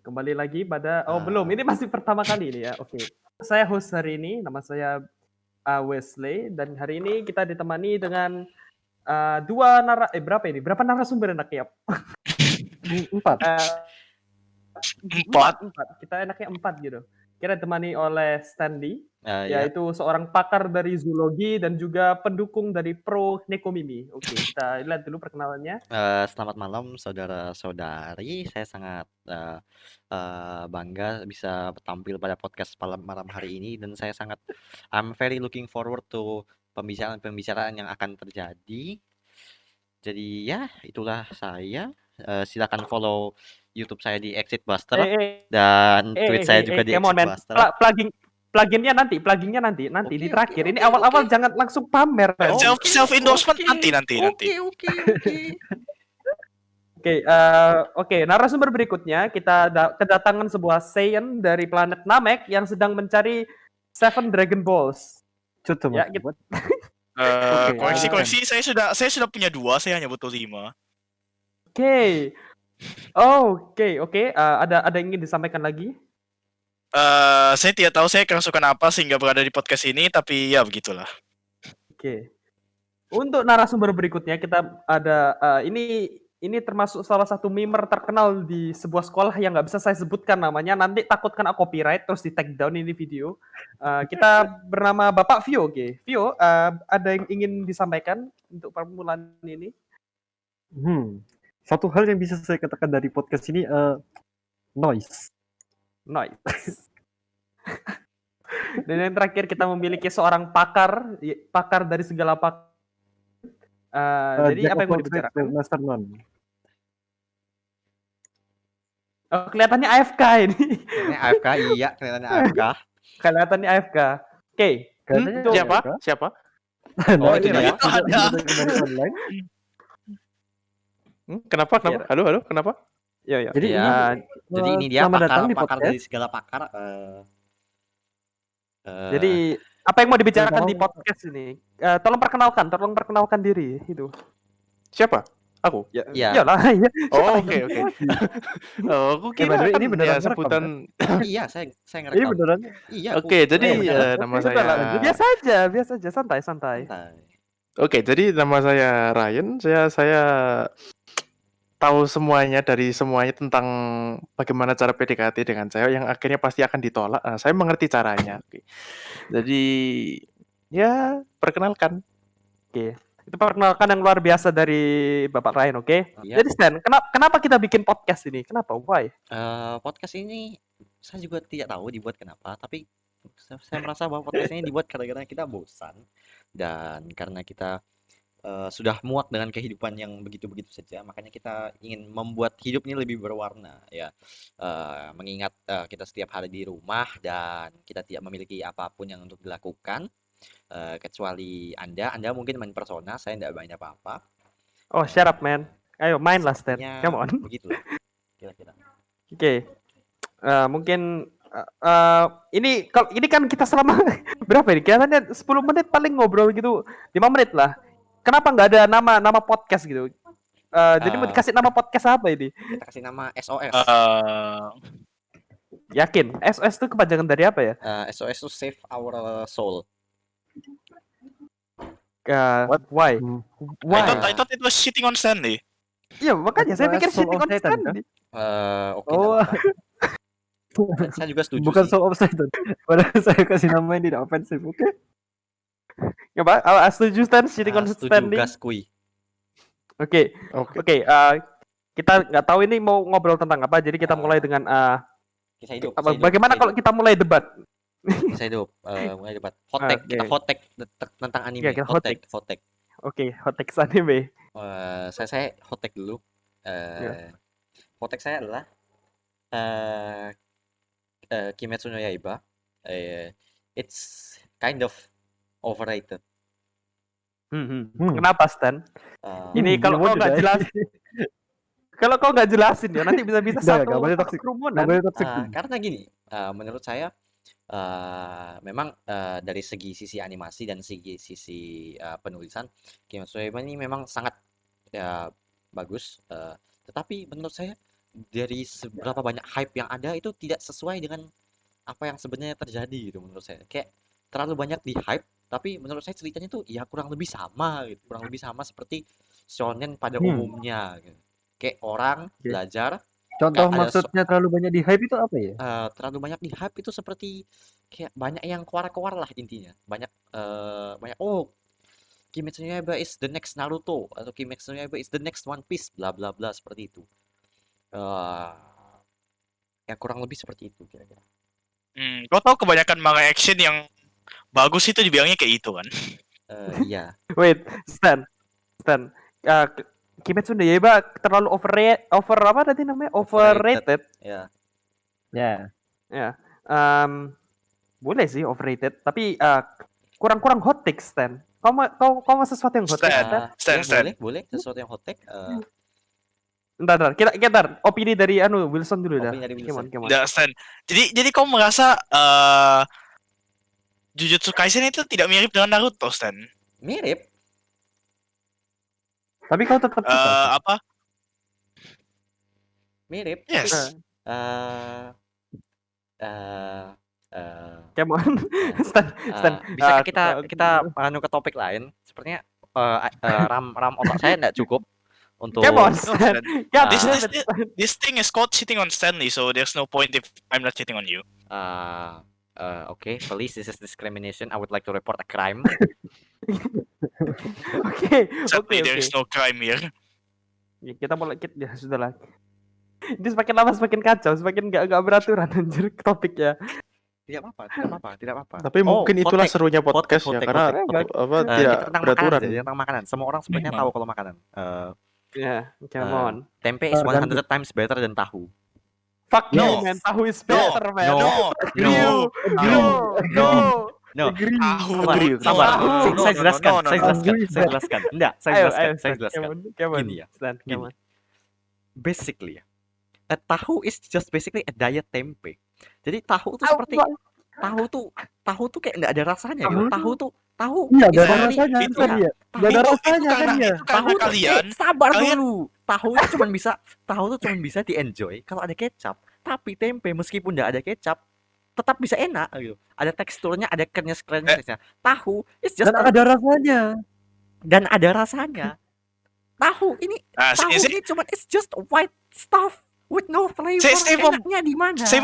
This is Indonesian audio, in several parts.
kembali lagi pada belum, Ah. ini masih pertama kali ini ya. Oke. Saya host hari ini, nama saya Wesley dan hari ini kita ditemani dengan berapa ini? Berapa narasumber enaknya? 4. Empat. Kita enaknya 4 gitu. Kita ditemani oleh Stanley, Ya. yaitu seorang pakar dari zoologi dan juga pendukung dari Pro Nekomimi. Oke, kita lihat dulu perkenalannya. Selamat malam saudara-saudari. Saya sangat bangga bisa tampil pada podcast malam hari ini dan I'm very looking forward to pembicaraan yang akan terjadi. Jadi ya, itulah saya. Silakan follow YouTube saya di Exit Buster dan Twitch saya juga di Exit Buster. Pluginnya nanti Okay, di terakhir. okay, ini awal-awal jangan langsung pamer. Self endorsement nanti. Oke, narasumber berikutnya kita kedatangan sebuah Saiyan dari planet Namek yang sedang mencari 7 Dragon Balls. Ya, gitu. Koleksi saya sudah punya 2, saya hanya butuh 5. Oke. Ada yang ingin disampaikan lagi? Saya tidak tahu saya kerasukan apa sehingga berada di podcast ini, tapi ya begitulah. Oke. Untuk narasumber berikutnya kita ada ini termasuk salah satu mimer terkenal di sebuah sekolah yang nggak bisa saya sebutkan namanya. Nanti takut kena copyright terus di take down ini video. Kita bernama Bapak Vio. Oke, Vio, ada yang ingin disampaikan untuk permulaan ini? Satu hal yang bisa saya katakan dari podcast ini noise. Dan yang terakhir kita memiliki seorang pakar dari segala pakar. Jadi apa yang mau dibicarakan? Master Non. Kelihatannya AFK ini. Ini AFK, iya, kelihatannya AFK. Kelihatannya AFK. Oke. Siapa? Itu dia. Kenapa? Halo, kenapa? Ya. Jadi ini dia pakar dari segala pakar. Jadi apa yang mau dibicarakan di podcast ini? Tolong perkenalkan diri itu. Siapa? Aku. Ya. Iyalah. Oke. Aku kira ini beneran sebutan. Iya, saya ngerekam. Ini beneran. Iya. Oke, jadi nama saya biasa aja, santai. Oke, jadi nama saya Ryan. Saya tahu semuanya tentang bagaimana cara PDKT dengan cewek yang akhirnya pasti akan ditolak. Saya mengerti caranya. Oke. Jadi ya perkenalkan. Oke. Itu perkenalkan yang luar biasa dari Bapak Ryan, oke? Iya. Jadi Stan, kenapa kita bikin podcast ini? Kenapa? Why? Podcast ini saya juga tidak tahu dibuat kenapa, tapi saya merasa bahwa podcast ini dibuat karena kita bosan dan karena kita sudah muak dengan kehidupan yang begitu-begitu saja, makanya kita ingin membuat hidup ini lebih berwarna ya. Mengingat kita setiap hari di rumah dan kita tidak memiliki apapun yang untuk dilakukan, kecuali Anda mungkin main Persona, saya tidak main apa-apa. Oh, shut up man. Ayo main lah Stan, come on. Begitulah kira-kira. Oke. Mungkin ini kan kita selama berapa ini? Kayaknya 10 menit paling ngobrol gitu, 5 menit lah. Kenapa nggak ada nama podcast gitu? Jadi mau dikasih nama podcast apa ini? Kita kasih nama SOS. Yakin? SOS itu kepanjangan dari apa ya? SOS itu Save Our Soul. Why? I thought it was shitting on Stanley. Iya, makanya saya pikir shitting on Stanley. Oke. Saya juga setuju. Bukan Soul of Satan. Padahal saya kasih nama yang tidak ofensif, oke? Ya Pak, setuju Stan, shitting on Stanley. Oke. Kita nggak tahu ini mau ngobrol tentang apa, jadi kita mulai dengan kisah hidup. Bagaimana kalau kita mulai debat? Kisah hidup, mulai debat. Kita hot take tentang anime. Ya, hot take. Oke, hot take anime. Saya hot take dulu. Hot take saya adalah Kimetsu no Yaiba. It's kind of overrated. Kenapa Stan? Ini kalau kau nggak jelasin, ya nanti bisa satu kerumunan. Karena gini, menurut saya memang dari sisi animasi dan sisi penulisan, Kimetsu no Yaiba ini memang sangat bagus. Tetapi menurut saya dari seberapa banyak hype yang ada itu tidak sesuai dengan apa yang sebenarnya terjadi gitu menurut saya. Kayak terlalu banyak di hype, tapi menurut saya ceritanya tuh ya kurang lebih sama gitu, kurang lebih sama seperti shonen pada umumnya gitu. Kayak orang Oke. belajar Contoh ada maksudnya terlalu banyak di hype itu apa ya? terlalu banyak di hype itu seperti kayak banyak yang keluar-keluar lah intinya. Banyak banyak Kimetsu no Yaiba is the next Naruto atau Kimetsu no Yaiba is the next One Piece bla bla bla seperti itu. Ya kurang lebih seperti itu kira-kira. Kau tahu kebanyakan manga action yang bagus itu dibilangnya kayak itu kan? Iya. Wait, Stan. Kimetsu no Yaiba terlalu over apa tadi namanya? Overrated. Ya. Ya. Ya. Boleh sih overrated, tapi kurang hot take, Stan. Kau mau sesuatu yang hot take, Stan. Stan? Ya, boleh sesuatu yang hot take. Bentar. Kita opini dari Wilson dulu dah. Opini dari Wilson. Come on. Nggak, Stan. Jadi kau merasa Jujutsu Kaisen itu tidak mirip dengan Naruto, Stan? Mirip. Tapi kau tetap suka. Apa? Mirip. Yes. Come on. Stan. Bisa kita ke topik lain? Sepertinya RAM otak saya tidak cukup untuk. Come on, No, Stan. Stan. This thing is called cheating on Stanley, so there's no point if I'm not cheating on you. Okay, police, this is discrimination. I would like to report a crime. Oke. Sadly, there is no crime here. Ya, kita mulai ya sudahlah. Ini semakin lama semakin kacau, semakin nggak beraturan anjir topiknya. Tidak apa-apa. Tapi mungkin itulah hot take. serunya podcast ya, karena Hot take. tidak Kita tentang beraturan. makanan, tentang makanan. Semua orang sebenarnya Memang. tahu kalau makanan. Ya, come on. Tempe is 100 times better than tahu. Fuck No. you, man. Tahu is better, man. No. No. Sabar. Saya jelaskan. Enggak, saya Ayo, jelaskan. Come on. Gini ya. Stan, Gini. come on. Basically ya. Tahu is just basically a diet tempe. Jadi tahu tuh seperti tahu tuh kayak nggak ada rasanya gitu. Tahu Iya, is nggak ada only- rasanya iya, kan ya. tahu Nggak ada tuh- rasanya kan ya. Karena tuh- kalian sabar kalian- dulu. Tahu tuh cuma bisa di-enjoy kalau ada kecap. Tapi tempe meskipun nggak ada kecap tetap bisa enak gitu. Ada teksturnya, ada krenyes-krenyesnya. Tahu is just Dan ada rasanya. dan ada rasanya. Tahu ini cuma it's just white stuff with no flavor. Enaknya di mana? Saya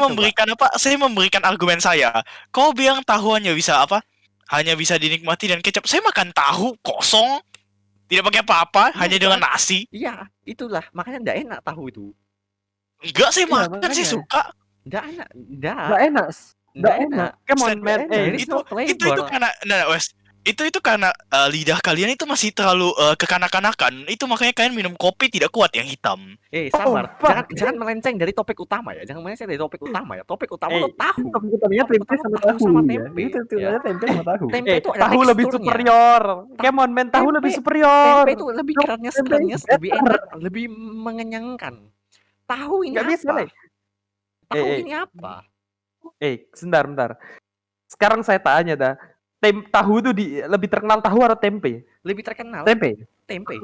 memberikan argumen saya. Kau bilang tahu hanya bisa dinikmati dan kecap. Saya makan tahu kosong, tidak pakai apa-apa, hanya dengan nasi. Iya, itulah makanya nggak enak tahu itu. Enggak, saya Iya, makan, saya makanya. suka. Nggak enak, Nggak nggak enak. enak. Come on, Stan, man. There is itu no flavor. karena Wes, itu karena lidah kalian itu masih terlalu kekanak-kanakan. Itu makanya kalian minum kopi tidak kuat yang hitam. Sabar. fuck. Jangan melenceng dari topik utama ya. Jangan melenceng dari topik utama ya. Topik utama itu tahu. Utamanya tempe sama Tahu tahu sama ya. tempe, Itu ya. tempe sama tahu. Tempe itu ada Tahu lebih teksturnya. superior. Come on, man. Tahu Tempe- lebih superior. Tempe itu lebih krenyes, Tempe lebih enak, lebih mengenyangkan. Tahu ini Nggak bisa, apa? Le. Tahu Eh, ini apa? Sebentar. Sekarang saya tanya dah. Tahu itu lebih terkenal tahu atau tempe? Lebih terkenal Tempe. tempe.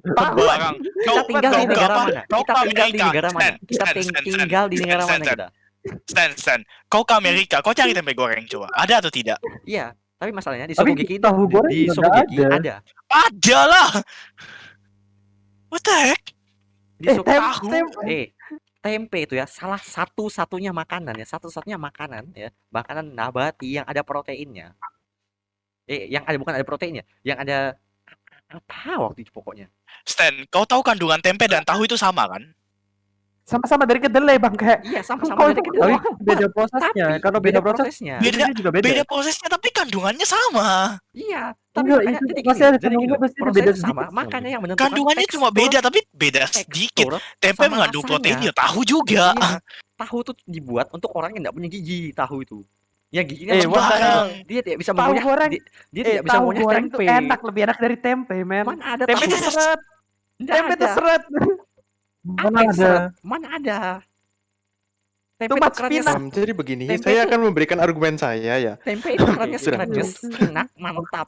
Tahu. Barang. Kita tinggal di negara mana? Kau Kita ke tinggal di Amerika. negara mana? Kita Stan, tinggal di negara mana Stan. kita? Stan. Kau ke Amerika, kau cari tempe goreng coba. Ada atau tidak? Iya, tapi masalahnya di Tapi Sokugeki tahu goreng di juga Sokugeki ada. ada. Ada lah. What the heck? Di Eh, Sokugeki tempe itu ya salah satu-satunya makanan ya, makanan nabati yang ada proteinnya. Bukan ada proteinnya, yang ada apa waktu itu pokoknya. Stan, kau tahu kandungan tempe dan tahu itu sama kan? Sama-sama dari kedelai, Bang. Kayak Iya, sama-sama Kau- dari Tapi kedelai. beda prosesnya. Tapi Kalau beda proses, prosesnya. ini juga beda. Beda prosesnya tapi kandungannya sama. Iya, tapi Enggak, makanya itu jadi pasti gini, ada jadi kandungannya, gini, pasti ada prosesnya beda sama, sedikit. makanya yang menentukan Kandungannya cuma tekstur- beda tapi beda sedikit. tekstur Tempe sama mengandung rasanya. protein ya tahu juga. Iya, tahu tuh dibuat untuk orang yang tidak punya gigi, tahu itu. Ya giginya Eh, lemah, Bang. dia tidak bisa Tahu mengunyah, goreng. dia tidak bisa tahu mengunyah goreng itu tempe. enak, lebih enak dari tempe, men. Mana ada Tempe tahu? itu seret. Nggak Tempe itu ada. seret. Apa Mana yang ada? seret? Mana ada? Tempe Too itu much kerennya, peanut. Jadi begini, Tempe saya itu- akan memberikan argumen saya ya. tempe itu kerennya Sudah. enak, mantap.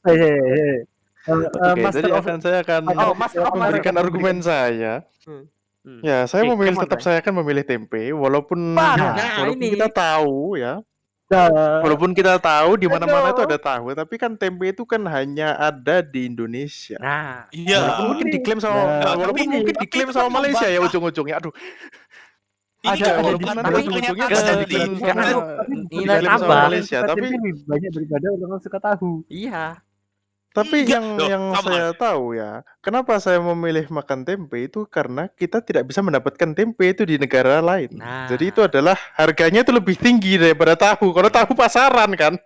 Hehehe. Oke, Master jadi of saya akan Oh, Master of memberikan None. argumen saya. Hmm. Ya, saya Oke, memilih come on, tetap Ray. saya akan memilih tempe walaupun Wah, walaupun ini. kita tahu ya, Nah, walaupun kita tahu di mana-mana itu Aduh. ada tahu, tapi kan tempe itu kan hanya ada di Indonesia. Nah, Iya. Walaupun mungkin diklaim sama Nah, walaupun tapi- mungkin tapi diklaim itu kan sama Malaysia ya membantah. ujung-ujungnya. Aduh, Ini Ada- kan ada walaupun membantah nanti tapi ujung-ujungnya pernyataan ke- tadi. ke- Kan- nilai diklaim sama tambah. Malaysia, suka tapi tempe lebih banyak daripada orang suka tahu. Iya. Tapi Enggak, loh, yang sama. saya tahu ya, kenapa saya memilih makan tempe itu karena kita tidak bisa mendapatkan tempe itu di negara lain. Nah. Jadi itu adalah harganya itu lebih tinggi daripada tahu. Kalau tahu pasaran kan,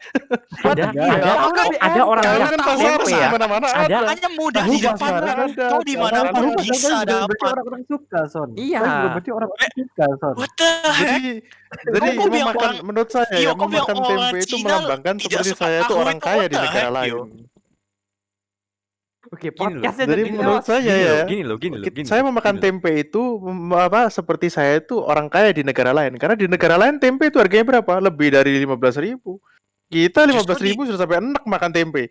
Ada Tahu lebih ada enak. orang tahu bilang kan tahu pasaran tempe di ya. mana-mana Ada. ada. Hanya mudah Tahu di depan. pasaran ada. Kau di mana Tahu pun padahal bisa kan berarti dapat. orang-orang suka, Son. Iya. Kan juga berarti orang-orang suka, Son. What the heck? Jadi Kok bilang memakan orang- menurut saya Iya, ya kok bilang memakan orang tempe itu Cina melambangkan tidak seperti suka saya itu tahu orang itu kaya what di the negara heck, lain. yo? Oke, Gini loh. podcastnya Jadi jadi menurut awas. saya ya, Gini loh. saya memakan tempe itu seperti saya itu orang kaya di negara lain. Karena di negara lain tempe itu harganya berapa? Lebih dari 15.000. Kita 15.000 sudah sampai enak makan tempe.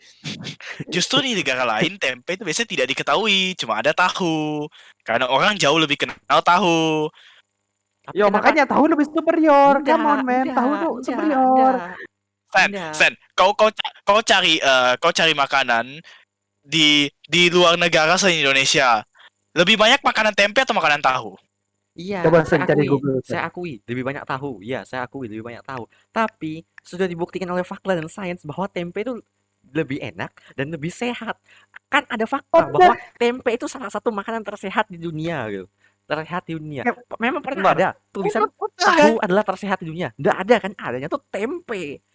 Justru di negara lain tempe itu biasanya tidak diketahui, cuma ada tahu. Karena orang jauh lebih kenal tahu. Tapi Yo, kenapa- makanya tahu lebih superior. Enggak, Come on, man. enggak, Tahu tuh enggak, superior. enggak. Sen, kau cari makanan di luar negara selain Indonesia. Lebih banyak makanan tempe atau makanan tahu? Iya, Coba saya Sen cari akui, Google, Sen. saya akui lebih banyak tahu. Iya, saya akui lebih banyak tahu. Tapi sudah dibuktikan oleh fakta dan sains bahwa tempe itu lebih enak dan lebih sehat. Kan ada fakta bahwa tempe itu salah satu makanan tersehat di dunia gitu. Tersehat di dunia. Memang pernah ada tulisan tahu adalah tersehat di dunia. Nggak ada kan, adanya tuh tempe.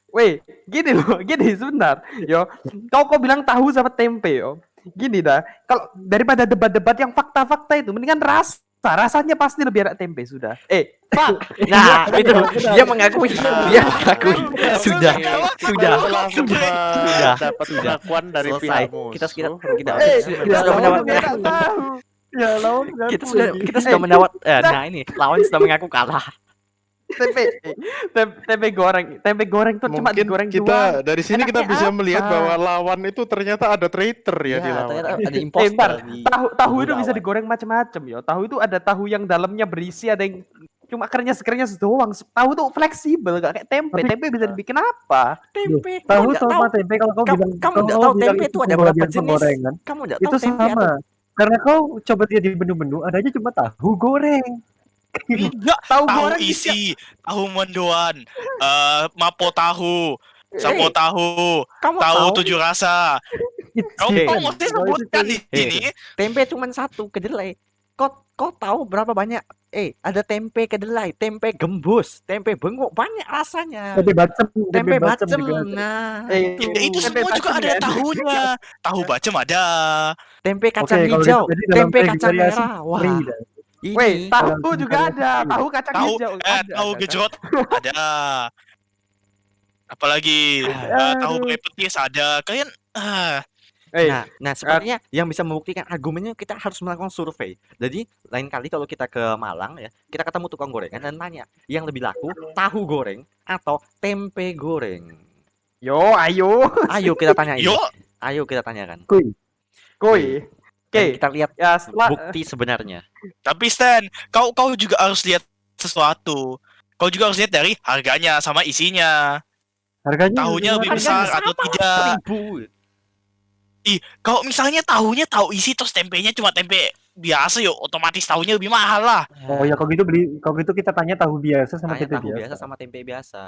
Weh, gini loh, gini sebentar. Yo, kau bilang tahu sama tempe, yo. Gini dah, kalau daripada debat-debat yang fakta-fakta itu, mendingan rasanya pasti lebih enak tempe sudah. Pak, Nah, itu dia mengakui, dia mengakui. Sudah, sudah, Sudah dapat sudah. pengakuan dari Selesai. pihak musuh. Kita ya sudah lawan mendapat- lebih enak tahu. Ya, lawan kita sudah mendapat nah ini lawan sudah mengaku kalah. Tempe goreng tuh cuma Mungkin digoreng kita doang. dari sini kita Enaknya bisa apa? melihat bahwa lawan itu ternyata ada traitor ya di Iya, lawan. ternyata ada Bentar, imposter di tahu itu kubu bisa lawan. digoreng macam-macam yo. Tahu itu ada tahu yang dalamnya berisi, ada yang cuma kerenyes doang. Tahu tuh fleksibel, gak kayak tempe. Tapi- Tempe bisa dibikin apa? Tempe. Tahu Kamu nggak sama tahu? tempe kalau kau Kamu- bilang kamu kalau nggak kau tahu bilang tempe itu itu ada berapa pembagian jenis? penggorengan, Kamu nggak itu tahu tempe sama. Karena kau coba lihat di menu-menu adanya cuma tahu goreng. Enggak, Tahu tahu goreng isi, tahu mendoan, mapo tahu, sapo Eh, tahu, kamu tahu tahu 7 rasa. Kau Hey, mesti sebutkan di sini. tempe cuma satu kedelai. Kau tahu berapa banyak? Ada tempe kedelai, tempe gembus, tempe bengok, banyak rasanya. tempe bacem, Tempe bacem. juga ada. Nah, Eh, Ya, itu Tempe semua juga bacem ada ya. tahunya. Tahu bacem ada. tempe kacang Oke, kalau hijau, gitu, jadi dalam tempe kacang vegetariasi merah. Wah, free dah. Weh, ini tahu Kalau juga ada. vegetarian Tahu kacang Tahu hijau. tahu ada. gejrot ada. Apalagi tahu kue petis ada. Kalian Nah, sepertinya yang bisa membuktikan argumennya kita harus melakukan survei. Jadi lain kali kalau kita ke Malang ya, kita ketemu tukang gorengan dan tanya, yang lebih laku tahu goreng atau tempe goreng? Yo, ayo. Ayo kita tanya ini. yuk, Ayo kita tanyakan. Kuy. Dan Oke. kita lihat Ya, setelah bukti sebenarnya. tapi Stan, kau juga harus lihat sesuatu. Kau juga harus lihat dari harganya sama isinya. Harganya Tahunya lebih Harganya besar atau tidak. 1.000. Kalau misalnya tahunya tahu isi terus tempenya cuma tempe biasa yuk, otomatis tahunya lebih mahal lah. Oh ya, kalau gitu kita tanya tahu biasa sama Tanya tempe tahu biasa biasa. sama tempe biasa.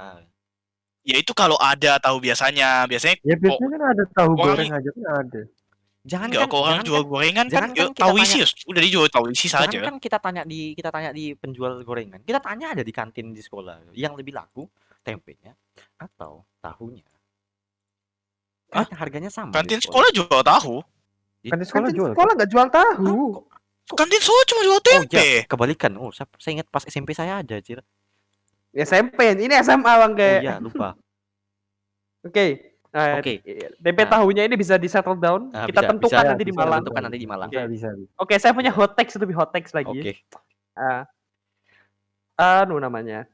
Ya itu kalau ada tahu biasanya. Biasanya Ya biasanya kan ada tahu orang- goreng aja kan ada. Jangan enggak kan, kalau orang jangan jual kan, gorengan kan jangan kan yuk, kita tahu tanya- isi udah dijual tahu isi jangan saja. kan kita tanya di penjual gorengan. Kita tanya ada di kantin di sekolah. Yang lebih laku tempenya atau tahunya. Hah? Kan harganya sama. Kantin di sekolah jual tahu. Kantin sekolah kantin jual. sekolah nggak jual tahu. Kantin sekolah cuma jual Oh tempe. ya, kebalikan. Oh, saya ingat pas SMP saya ada, Cir. SMP, ini SMA bang Oh kayak. iya, lupa. Oke. Nah, Oke. tempe Nah. tahunya ini bisa di settle down. Ah, kita bisa, tentukan bisa, nanti di bisa Malang. Tentukan nanti di Malang. Bisa. Oke, saya punya hot takes, lebih hot takes lagi. Oke. Namanya.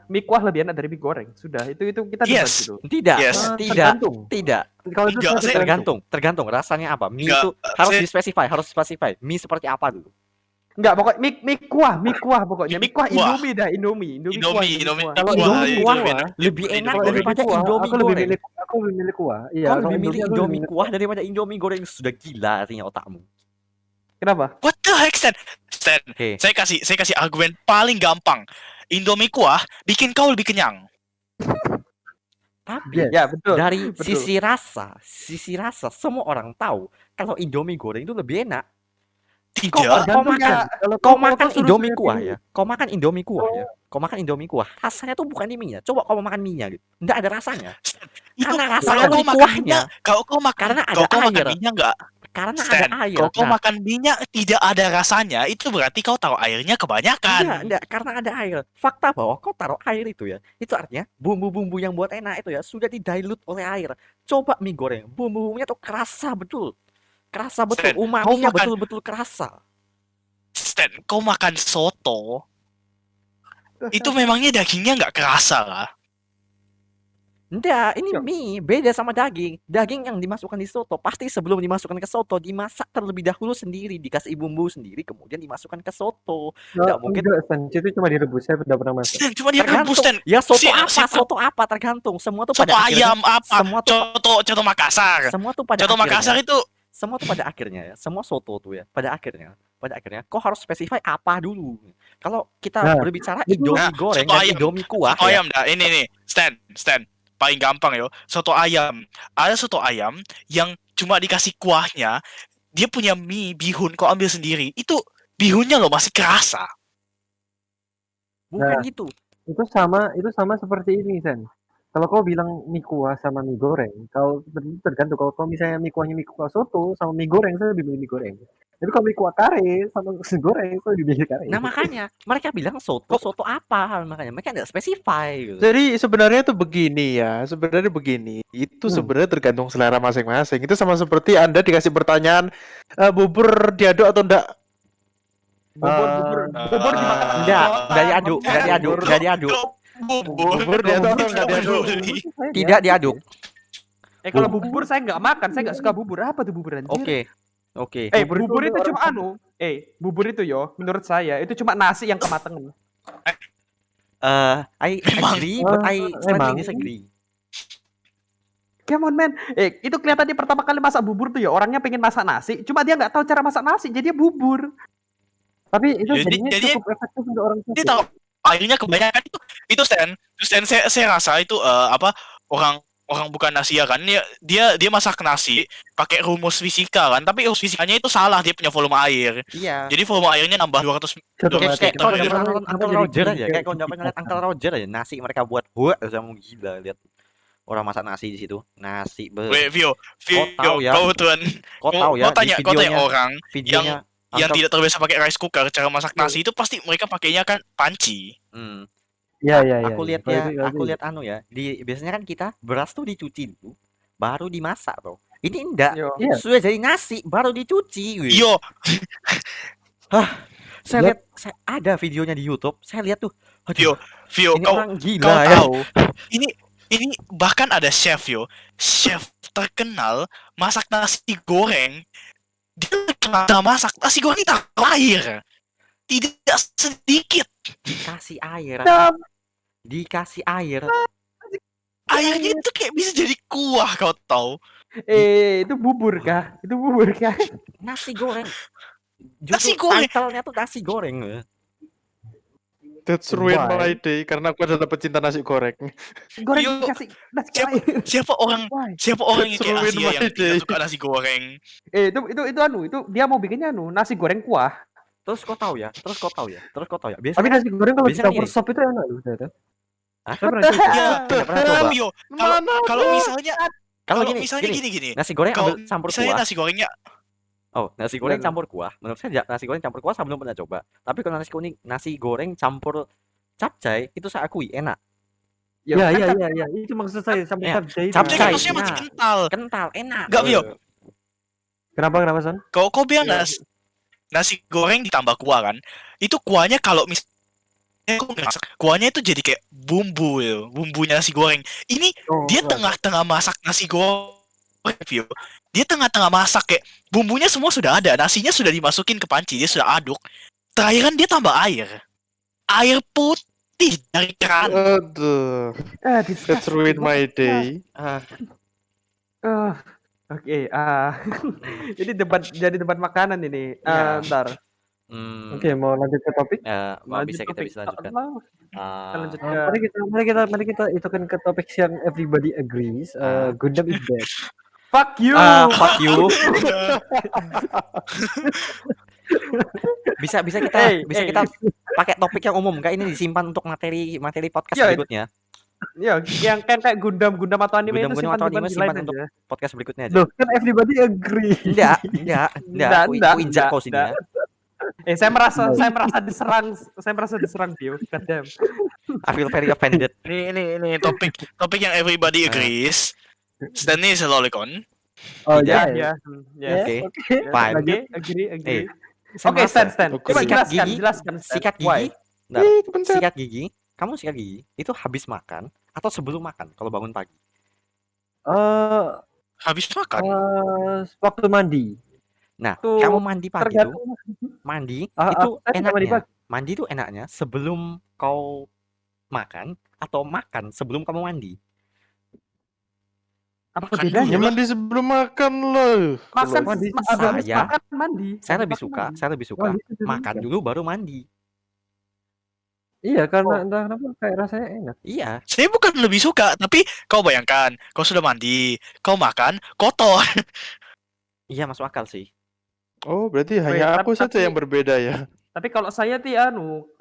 Mie kuah lebih enak dari mie goreng. Sudah, itu kita debat Yes. dulu. Tidak, Yes. tidak, Tergantung. tidak. Kalau itu Enggak, saya saya- Tergantung rasanya apa. Mie Enggak, itu harus saya- harus dispesify. Mie seperti apa dulu? Enggak, pokoknya mie kuah pokoknya. Mie kuah Mie kuah. Indomie dah, Indomie kuah, Indomie kuah. Kalau kuah, Indomie itu kuah, lebih enak Kalau daripada kuah, Indomie aku lebih goreng. milih kuah. Iya, Kau kalau lebih milih aku Indomie milih kuah daripada Indomie goreng. Sudah gila artinya otakmu. Kenapa? What the heck, Stan? Stan, Oke. saya kasih argumen paling gampang. Indomie kuah bikin kau lebih kenyang. Tapi Yes. Ya, betul. dari betul. sisi rasa semua orang tahu kalau Indomie goreng itu lebih enak. Tidak. Kau makan, Kalau kau makan suruh Indomie saya kuah pilih, ya. Kau makan Indomie kuah ya. Kau makan Indomie kuah. Rasanya tuh bukan di mie-nya. Coba kau makan mie-nya gitu. Enggak ada rasanya. Itu Karena kalau rasanya tuh kau di makan kuahnya. minyak, kalau kau makan Karena ada kalau kau makan air. minyak enggak? Karena Stan, ada air. kalau kau Nah, makan minyak tidak ada rasanya, itu berarti kau taruh airnya kebanyakan. enggak, karena ada air. Fakta bahwa kau taruh air itu ya. Itu artinya bumbu-bumbu yang buat enak itu ya sudah dilute oleh air. Coba mie goreng, bumbu-bumbunya tuh kerasa betul. Kerasa betul, Stan, umaminya kau makan- betul-betul kerasa. Stan, kau makan soto, itu memangnya dagingnya nggak kerasa lah. Enggak, ini Yo. mie beda sama daging. Daging yang dimasukkan di soto pasti sebelum dimasukkan ke soto dimasak terlebih dahulu sendiri, dikasih bumbu sendiri, kemudian dimasukkan ke soto. Nggak mungkin. Enggak, Stan. Itu cuma direbus. Saya udah pernah masak. Stan, cuma direbus, Stan. Ya soto Si- soto apa tergantung. Semua tuh Soto pada akhirnya. ayam apa? Semua tuh, Coto Makassar. semua tuh pada Coto akhirnya. Makassar itu Semua tuh pada akhirnya ya. Semua soto tuh ya. Pada akhirnya kau harus spesify apa dulu. Kalau kita Nah, berbicara itu- Indomie Nah, goreng soto dan ayam. Indomie kuah soto ya. ayam dah. Ini nih, Stan. Paling gampang yo. Soto ayam. Ada soto ayam yang cuma dikasih kuahnya, dia punya mie bihun kau ambil sendiri. Itu bihunnya loh masih kerasa. Bukan Nah. gitu. Itu sama seperti ini, Sen. Kalau kau bilang mie kuah sama mie goreng, kalau tergantung kalau kau misalnya mie kuahnya mie kuah soto sama mie goreng, saya lebih milih mie goreng. Tapi kalau mie kuah kare sama mie goreng, saya lebih milih kare. Nah makanya mereka bilang soto apa, makanya mereka nggak spesify gitu. Jadi sebenarnya itu begini ya, sebenarnya begini. Itu sebenarnya tergantung selera masing-masing. Itu sama seperti Anda dikasih pertanyaan, bubur diaduk atau enggak? Bubur dimakan. Enggak diaduk. Bubur diaduk atau enggak diaduk? Tidak diaduk. Kalau bubur saya nggak makan, saya nggak suka bubur. Apa tuh bubur anjir? Oke. Bubur itu cuma bubur itu menurut saya itu cuma nasi yang kematangan. I Memang. agree, but I slightly Memang. disagree. Come on man, itu kelihatan dia pertama kali masak bubur tuh ya orangnya pengen masak nasi, cuma dia nggak tahu cara masak nasi, jadi dia bubur. Tapi itu Jadi- jadinya cukup efektif untuk orang Dia sakit. tahu airnya kebanyakan itu Stan saya rasa itu orang bukan nasi ya kan dia masak nasi pakai rumus fisika kan, tapi rumus fisikanya itu salah, dia punya volume air, Iya. jadi volume airnya nambah 200 Contoh Kayak mati. kau udah Kenapa- pernah nonton kenapa Uncle jadi Roger gini? aja, kayak kau udah pernah lihat Uncle Roger aja, nasi mereka buat sama gila lihat orang masak nasi di situ, nasi Wait, Vio, tahu ya? kau tuan, kau tahu ya kau tanya di videonya orang videonya yang Uncle- tidak terbiasa pakai rice cooker cara masak nasi itu pasti mereka pakainya kan panci. Iya. Aku lihat Kalau ya, itu- kalau aku itu- lihat ya. Biasanya kan kita beras tuh dicuci dulu, baru dimasak tuh. Ini enggak, Yo. Iya. sudah jadi nasi baru dicuci. wih. Yo, Saya lihat, ada videonya di YouTube. Saya lihat tuh, aduh, Vio, ini kau orang gila kau ya. tahu ini bahkan ada chef terkenal masak nasi goreng, dia terkenal masak nasi goreng terakhir tidak sedikit, Dikasih air, Nah, dikasih air. airnya itu kayak bisa jadi kuah, kau tahu. itu bubur kah? Itu bubur kah? Nasi goreng. Nasi Justru goreng. title-nya tuh nasi goreng. That's ruin Why? my day karena aku adalah pecinta nasi goreng. Goreng Yo, dikasih nasi siapa- air. Siapa orang Why? yang kayak Ruin Asia my yang day. tidak suka nasi goreng? Itu dia mau bikinnya nasi goreng kuah. Terus kau tahu ya. Tapi Biasanya nasi goreng kalau biasanya dicampur gini. sop itu enak loh, ternyata. Hah? Saya pernah coba. Ya, tidak pernah coba. Vio, kalau misalnya Kalau misalnya gini, gini, nasi goreng kalau ambil campur misalnya kuah. nasi gorengnya Nasi goreng Gimana? campur kuah. Menurut saya nasi goreng campur kuah saya belum pernah coba. Tapi kalau nasi goreng campur capcay itu saya akui enak. Iya. kan Itu maksud saya sampai Ya, capcay. capcay Capcay, maksudnya masih nah. kental. Kental, enak. Enggak, Vio. Kenapa Son? Kau bilang Iya. nasi goreng ditambah kuah kan? Itu kuahnya kalau misalnya kau masak, kuahnya itu jadi kayak bumbu ya, bumbunya nasi goreng. Ini dia tengah-tengah masak nasi goreng, Vio. Dia tengah-tengah masak kayak bumbunya semua sudah ada, nasinya sudah dimasukin ke panci, dia sudah aduk. terakhir kan dia tambah air putih dari keran. Aduh, that's Disgusting ruin my banget. day. Ah, Oke, ini jadi debat makanan ini. Iya. Ntar Oke, mau lanjut ke topik? lanjut kita topik. bisa lanjutkan. Kita lanjut Ah, ke Mari kita itukan ke topik yang everybody agrees. Gundam is dead. fuck you. fuck you. Bisa kita pakai topik yang umum, kayak ini disimpan untuk materi podcast Iya. berikutnya. Ya, yang kayak Gundam atau anime itu Gundam atau anime simpan simpan untuk aja. podcast berikutnya aja. Loh, kan everybody agree. Enggak. Aku injak Enggak. kau sini ya. Saya merasa diserang, Tio. God damn. I feel very offended. Ini topik yang everybody agrees. Stan is a lolicon. Oh Tidak. ya. Ya. Oke. Fine. Oke, agree. Saya Oke, merasa Stan. Oke. Coba Sikat jelaskan, gigi. Stan. sikat Why? gigi. Bentar. Ih, kepencet. Sikat gigi. Kamu sikat gigi itu habis makan atau sebelum makan kalau bangun pagi? Habis makan. Waktu mandi. Nah, Tuh, kamu mandi pagi tuh, Tergantung. mandi Ah, itu saya tidak mandi enaknya. pagi. Mandi itu enaknya sebelum kau makan atau makan sebelum kamu mandi. Apa Makan bedanya? Ya mandi sebelum makan loh. Makan Mandi habis saya- makan mandi. Saya Habis lebih makan suka mandi. makan dulu baru mandi. Iya, karena entah kenapa kayak rasanya enak. Iya, Saya bukan lebih suka, tapi kau bayangkan, kau sudah mandi, kau makan, kotor. iya masuk akal sih. Oh, berarti hanya aku saja tapi- yang berbeda ya. Tapi kalau saya tuh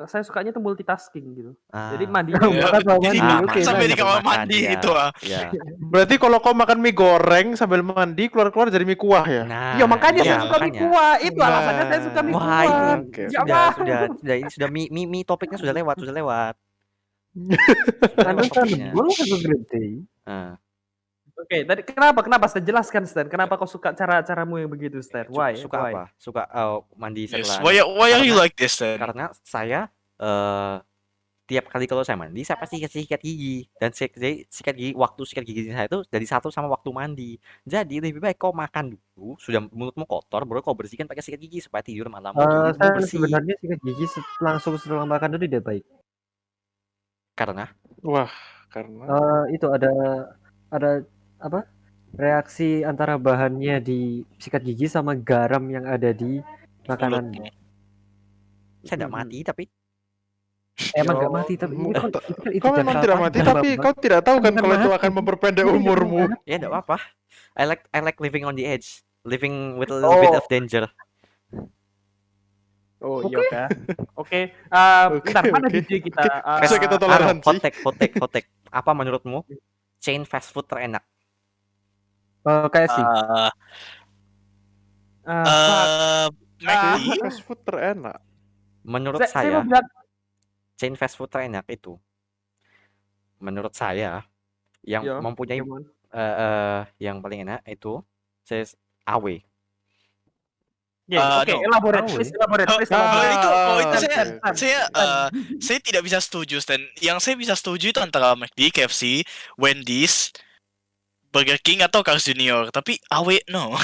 saya sukanya tuh multitasking gitu. Jadi Ah. mandi. Makan sama Jadi mandi, makan oke, sampai nah, di kamar makan, mandi iya. gitu. Ya. Berarti kalau kau makan mie goreng sambil mandi keluar-keluar dari mie kuah ya? Nah, Iya makanya iya, saya suka mie makanya. kuah. Itu Nah. alasannya saya suka mie Wah, kuah. ini Oke. Ya, sudah ini sudah mie topiknya sudah lewat. Sudah Anda lewat kan topiknya. boleh satu great day. Nah, Oke, tadi kenapa Stan? Jelaskan Stan, kenapa kau suka cara-caramu yang begitu Stan? Why? suka Why? apa? Suka mandi Yes. setelah. Why are you Karena- like this then? Karena saya tiap kali kalau saya mandi saya pasti sikat gigi dan sikat gigi saya itu dari satu sama waktu mandi. Jadi lebih baik kau makan dulu, sudah mulutmu kotor, baru kau bersihkan pakai sikat gigi supaya tidur malam mulutmu Saya bersih. sebenarnya sikat gigi langsung setelah makan itu tidak baik. Karena Wah, karena Itu ada apa? Reaksi antara bahannya di sikat gigi sama garam yang ada di makanan. Mulutmu. saya tidak mati tapi Emang Yo. nggak mati tapi ini kan itu kau memang tidak mati, tapi kau tidak tahu kan Bukan kalau itu mati. akan memperpendek umurmu. ya tidak apa-apa. I like living on the edge, living with a little bit of danger. Oh, Oke. iya kah? Oke. Bentar, mana oke. DJ kita? Bisa kita toleransi. Hot take. Apa menurutmu chain fast food terenak? KFC. Fuck. McD. Fast food terenak. Menurut Saya saya, mau bilang, chain fast food terenak itu, menurut saya, yang Yo, mempunyai come on. yang paling enak itu saya AW. Oke, no. elaborate, Oh, please elaborate. Kalau itu Stan, saya tidak bisa setuju, Stan. Yang saya bisa setuju itu antara McD, KFC, Wendy's, Burger King atau Carl's Junior. Tapi AW no.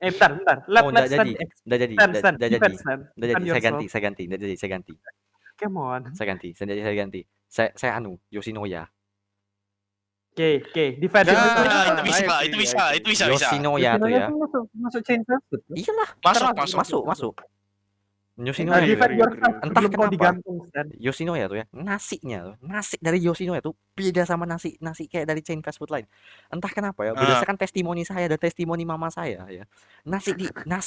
Bentar. Oh, Let's udah jadi. Udah jadi. Saya ganti. Come on. Saya ganti. Saya Yoshinoya. Oke. Defend. Nah, I itu agree. bisa. Yoshinoya tuh ya. Masuk chain fast food. Iyalah, Masuk. Yoshinoya Agree, juga. Defend yourself Entah sebelum kau kenapa. digantung, Stan. Yoshinoya tuh ya, nasi dari Yoshinoya tuh beda sama nasi kayak dari chain fast food lain. Entah kenapa ya, berdasarkan testimoni saya dan testimoni mama saya ya. Nasi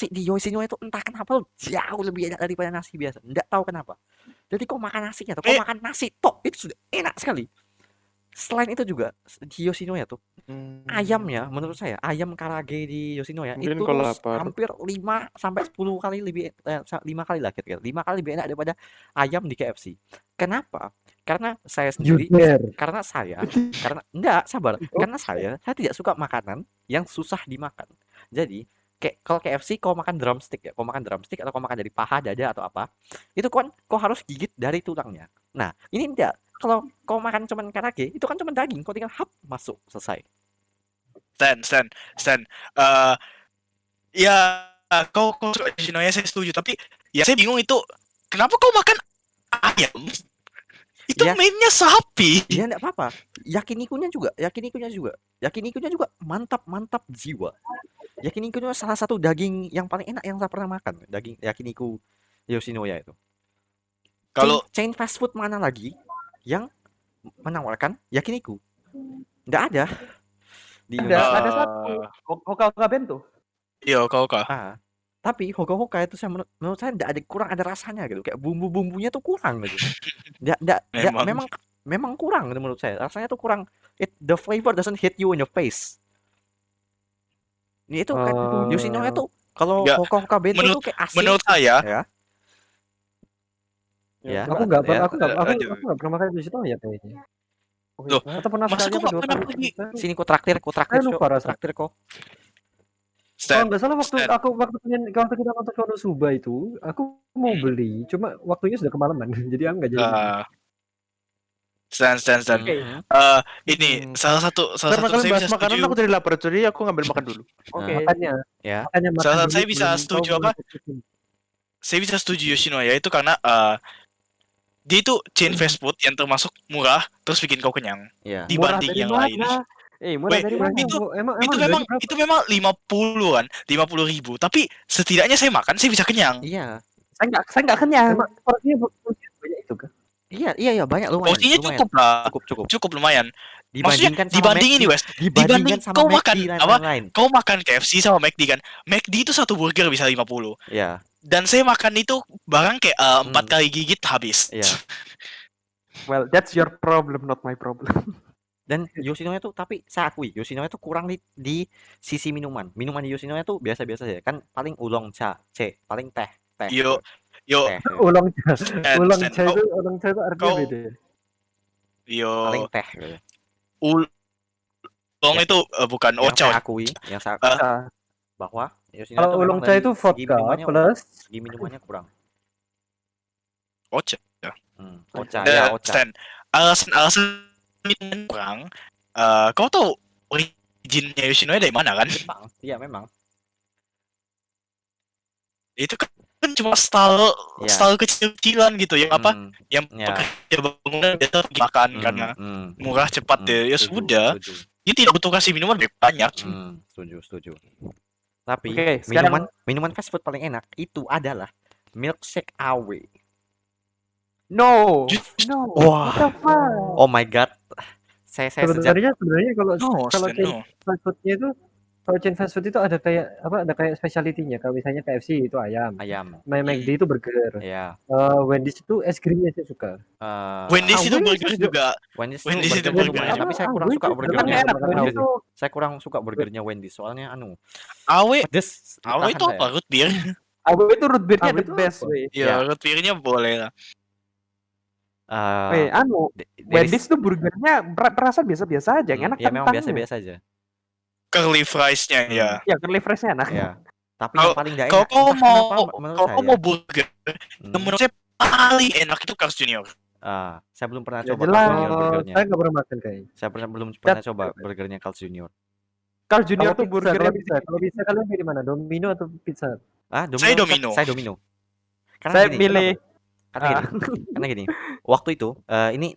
di Yoshinoya tuh entah kenapa jauh lebih enak daripada nasi biasa. Enggak tahu kenapa. Jadi kau makan nasinya tuh, kau makan nasi tok itu sudah enak sekali. Selain itu juga di Yoshinoya tuh ayamnya menurut saya ayam karage di Yoshinoya Mungkin itu kau tuh lapar. hampir 5 sampai 10 kali lebih 5 kali lah kira-kira 5 kali lebih enak daripada ayam di KFC. Kenapa? Karena saya sendiri karena enggak sabar karena saya tidak suka makanan yang susah dimakan. Jadi kayak kalau KFC kau makan drumstick atau kau makan dari paha, dada atau apa itu kan kau harus gigit dari tulangnya. Nah ini enggak, kalau kau makan cuman karage itu kan cuman daging, kau tinggal hap masuk selesai. Stan. Ya, kau suka Yoshinoya saya setuju, tapi ya saya bingung itu Kenapa kau makan ayam? Itu Ya. mainnya sapi. Ya enggak apa-apa. Yakinikunya juga mantap jiwa. Yakiniku itu salah satu daging yang paling enak yang saya pernah makan. Daging yakiniku Yoshinoya itu. Kalau chain fast food mana lagi yang menawarkan yakiniku? Nggak ada di Indonesia. Ada satu. Hoka Bento. iya kau Tapi Hoka itu menurut saya kurang ada rasanya gitu. Kayak bumbu-bumbunya tuh kurang gitu. Memang kurang gitu menurut saya. Rasanya tuh kurang. The flavor doesn't hit you in your face. Ini itu kan Yoshinoya tuh kalau Ya, Hoka Bento tuh kayak asin. menurut saya Ya. Aku nggak Ya. pernah makan di situ ya kayaknya. Loh, Atau pernah masa sekali kau atau nggak 2 pernah kali. pergi? Sini ku traktir Saya lupa rasanya. traktir kok. Kalau nggak salah Stan. waktu kita nonton Konosuba itu, aku mau beli, cuma waktunya sudah kemalaman, jadi aku nggak jadi. Stan. Oke. Ini salah satu Karena kalian saya bahas bisa makanan setuju. aku jadi lapar, jadi aku ngambil makan dulu. Oke. Makanya Ya. makan Salah satu dulu saya bisa sebelum setuju kau apa? memutuskan. Saya bisa setuju Yoshinoya itu karena dia itu chain fast food yang termasuk murah terus bikin kau kenyang Ya. dibanding Murah dari yang mana? lain. Murah Wait, dari mana? Emang itu memang 50 kan, 50.000. Tapi setidaknya saya makan saya bisa kenyang. Iya. Saya nggak kenyang. emang porsinya banyak itu kan? Iya, banyak lumayan. Porsinya cukup lah, Cukup. cukup lumayan. Dibandingkan sama Dibandingin nih McD, Wes, dibandingkan sama kau McD makan lain-lain. kau makan KFC sama McD kan. McD itu satu burger bisa 50. Iya. Dan saya makan itu barang kayak 4 kali gigit habis. Iya. Well, that's your problem, not my problem. Dan Yoshinoya tuh, tapi saya akui Yoshinoya tuh kurang di sisi minuman. Minuman di Yoshinoya tuh biasa-biasa saja. Kan paling ulongcha, paling teh. Yo, Teh. Ulongcha Stan, itu artinya kau- beda. yo, Paling teh gitu. ulong itu bukan Yang saya ocha. akui, bahwa Yoshinoya Kalau tuh memang ulongcha dari itu segi vodka minumannya plus segi minumannya kurang. Ocha. Ocha, Dan ya Ocha. Stan, alasan minuman kurang. Kau tahu originnya Yoshinoya dari mana kan? Jepang. Iya memang. Itu kan cuma style kecil-kecilan gitu yang apa? Yang Ya. pekerja bangunan biasa pergi makan karena murah cepat ya sudah. Dia tidak butuh kasih minuman banyak. Setuju. Tapi Oke, sekarang- minuman fast food paling enak itu adalah milkshake AW. No. Wah. What the fuck? Oh my god. Saya sejak sebenarnya kalau No, kalau Stan, chain no. fast foodnya itu kalau chain fast food itu ada kayak specialty-nya. Kalau misalnya KFC itu ayam, ayam. McD itu burger, Ya. Wendy's itu es krimnya saya suka. Wendy's itu AW burger juga. Wendy's Wendy's itu burger burger. lumayan, tapi saya kurang AW suka itu burgernya. enak, Wendy's itu Saya kurang suka burgernya Wendy's soalnya Awe pedes. itu apa? Root beer? AW itu root beer-nya AW the itu best apa? way. Ya, root beer-nya boleh lah. Wendy's tuh burgernya perasaan biasa-biasa aja, enak Ya memang kentangnya. biasa-biasa aja. Curly fries-nya ya. Ya, curly fries-nya enak. Ya. Tapi Kalau- yang paling enggak Kalau enak. kau entah kenapa mau menurut kalau kau saya. mau burger, yang menurut saya paling enak itu Carl's Jr. Saya belum pernah Ya coba jelas. Carl's Jr. burgernya. saya nggak pernah makan kayaknya. Saya belum pernah coba burgernya Carl's Jr. Carl's Jr. Kalau tuh pizza, burgernya kalau bisa kalian pilih mana? Domino atau Pizza Hut? Saya Domino. Saya Domino. Karena saya gini, milih karena gini, waktu itu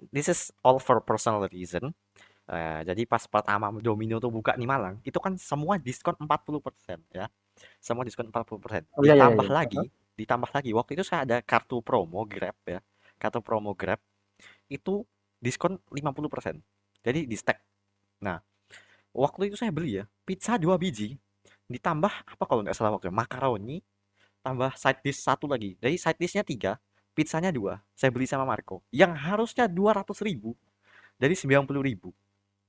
this is all for personal reason. Jadi pas pertama Domino tuh buka di Malang, itu kan semua diskon 40% ya. Semua diskon 40%. Oh, iya. Ditambah lagi waktu itu saya ada kartu promo Grab ya. Kartu promo Grab itu diskon 50%. Jadi di stack. Nah, waktu itu saya beli ya, pizza 2 biji ditambah apa kalau nggak salah waktu itu, makaroni tambah side dish 1 lagi. Jadi side dishnya 3, pizzanya 2. Saya beli sama Marco. Yang harusnya 200.000 dari 90.000.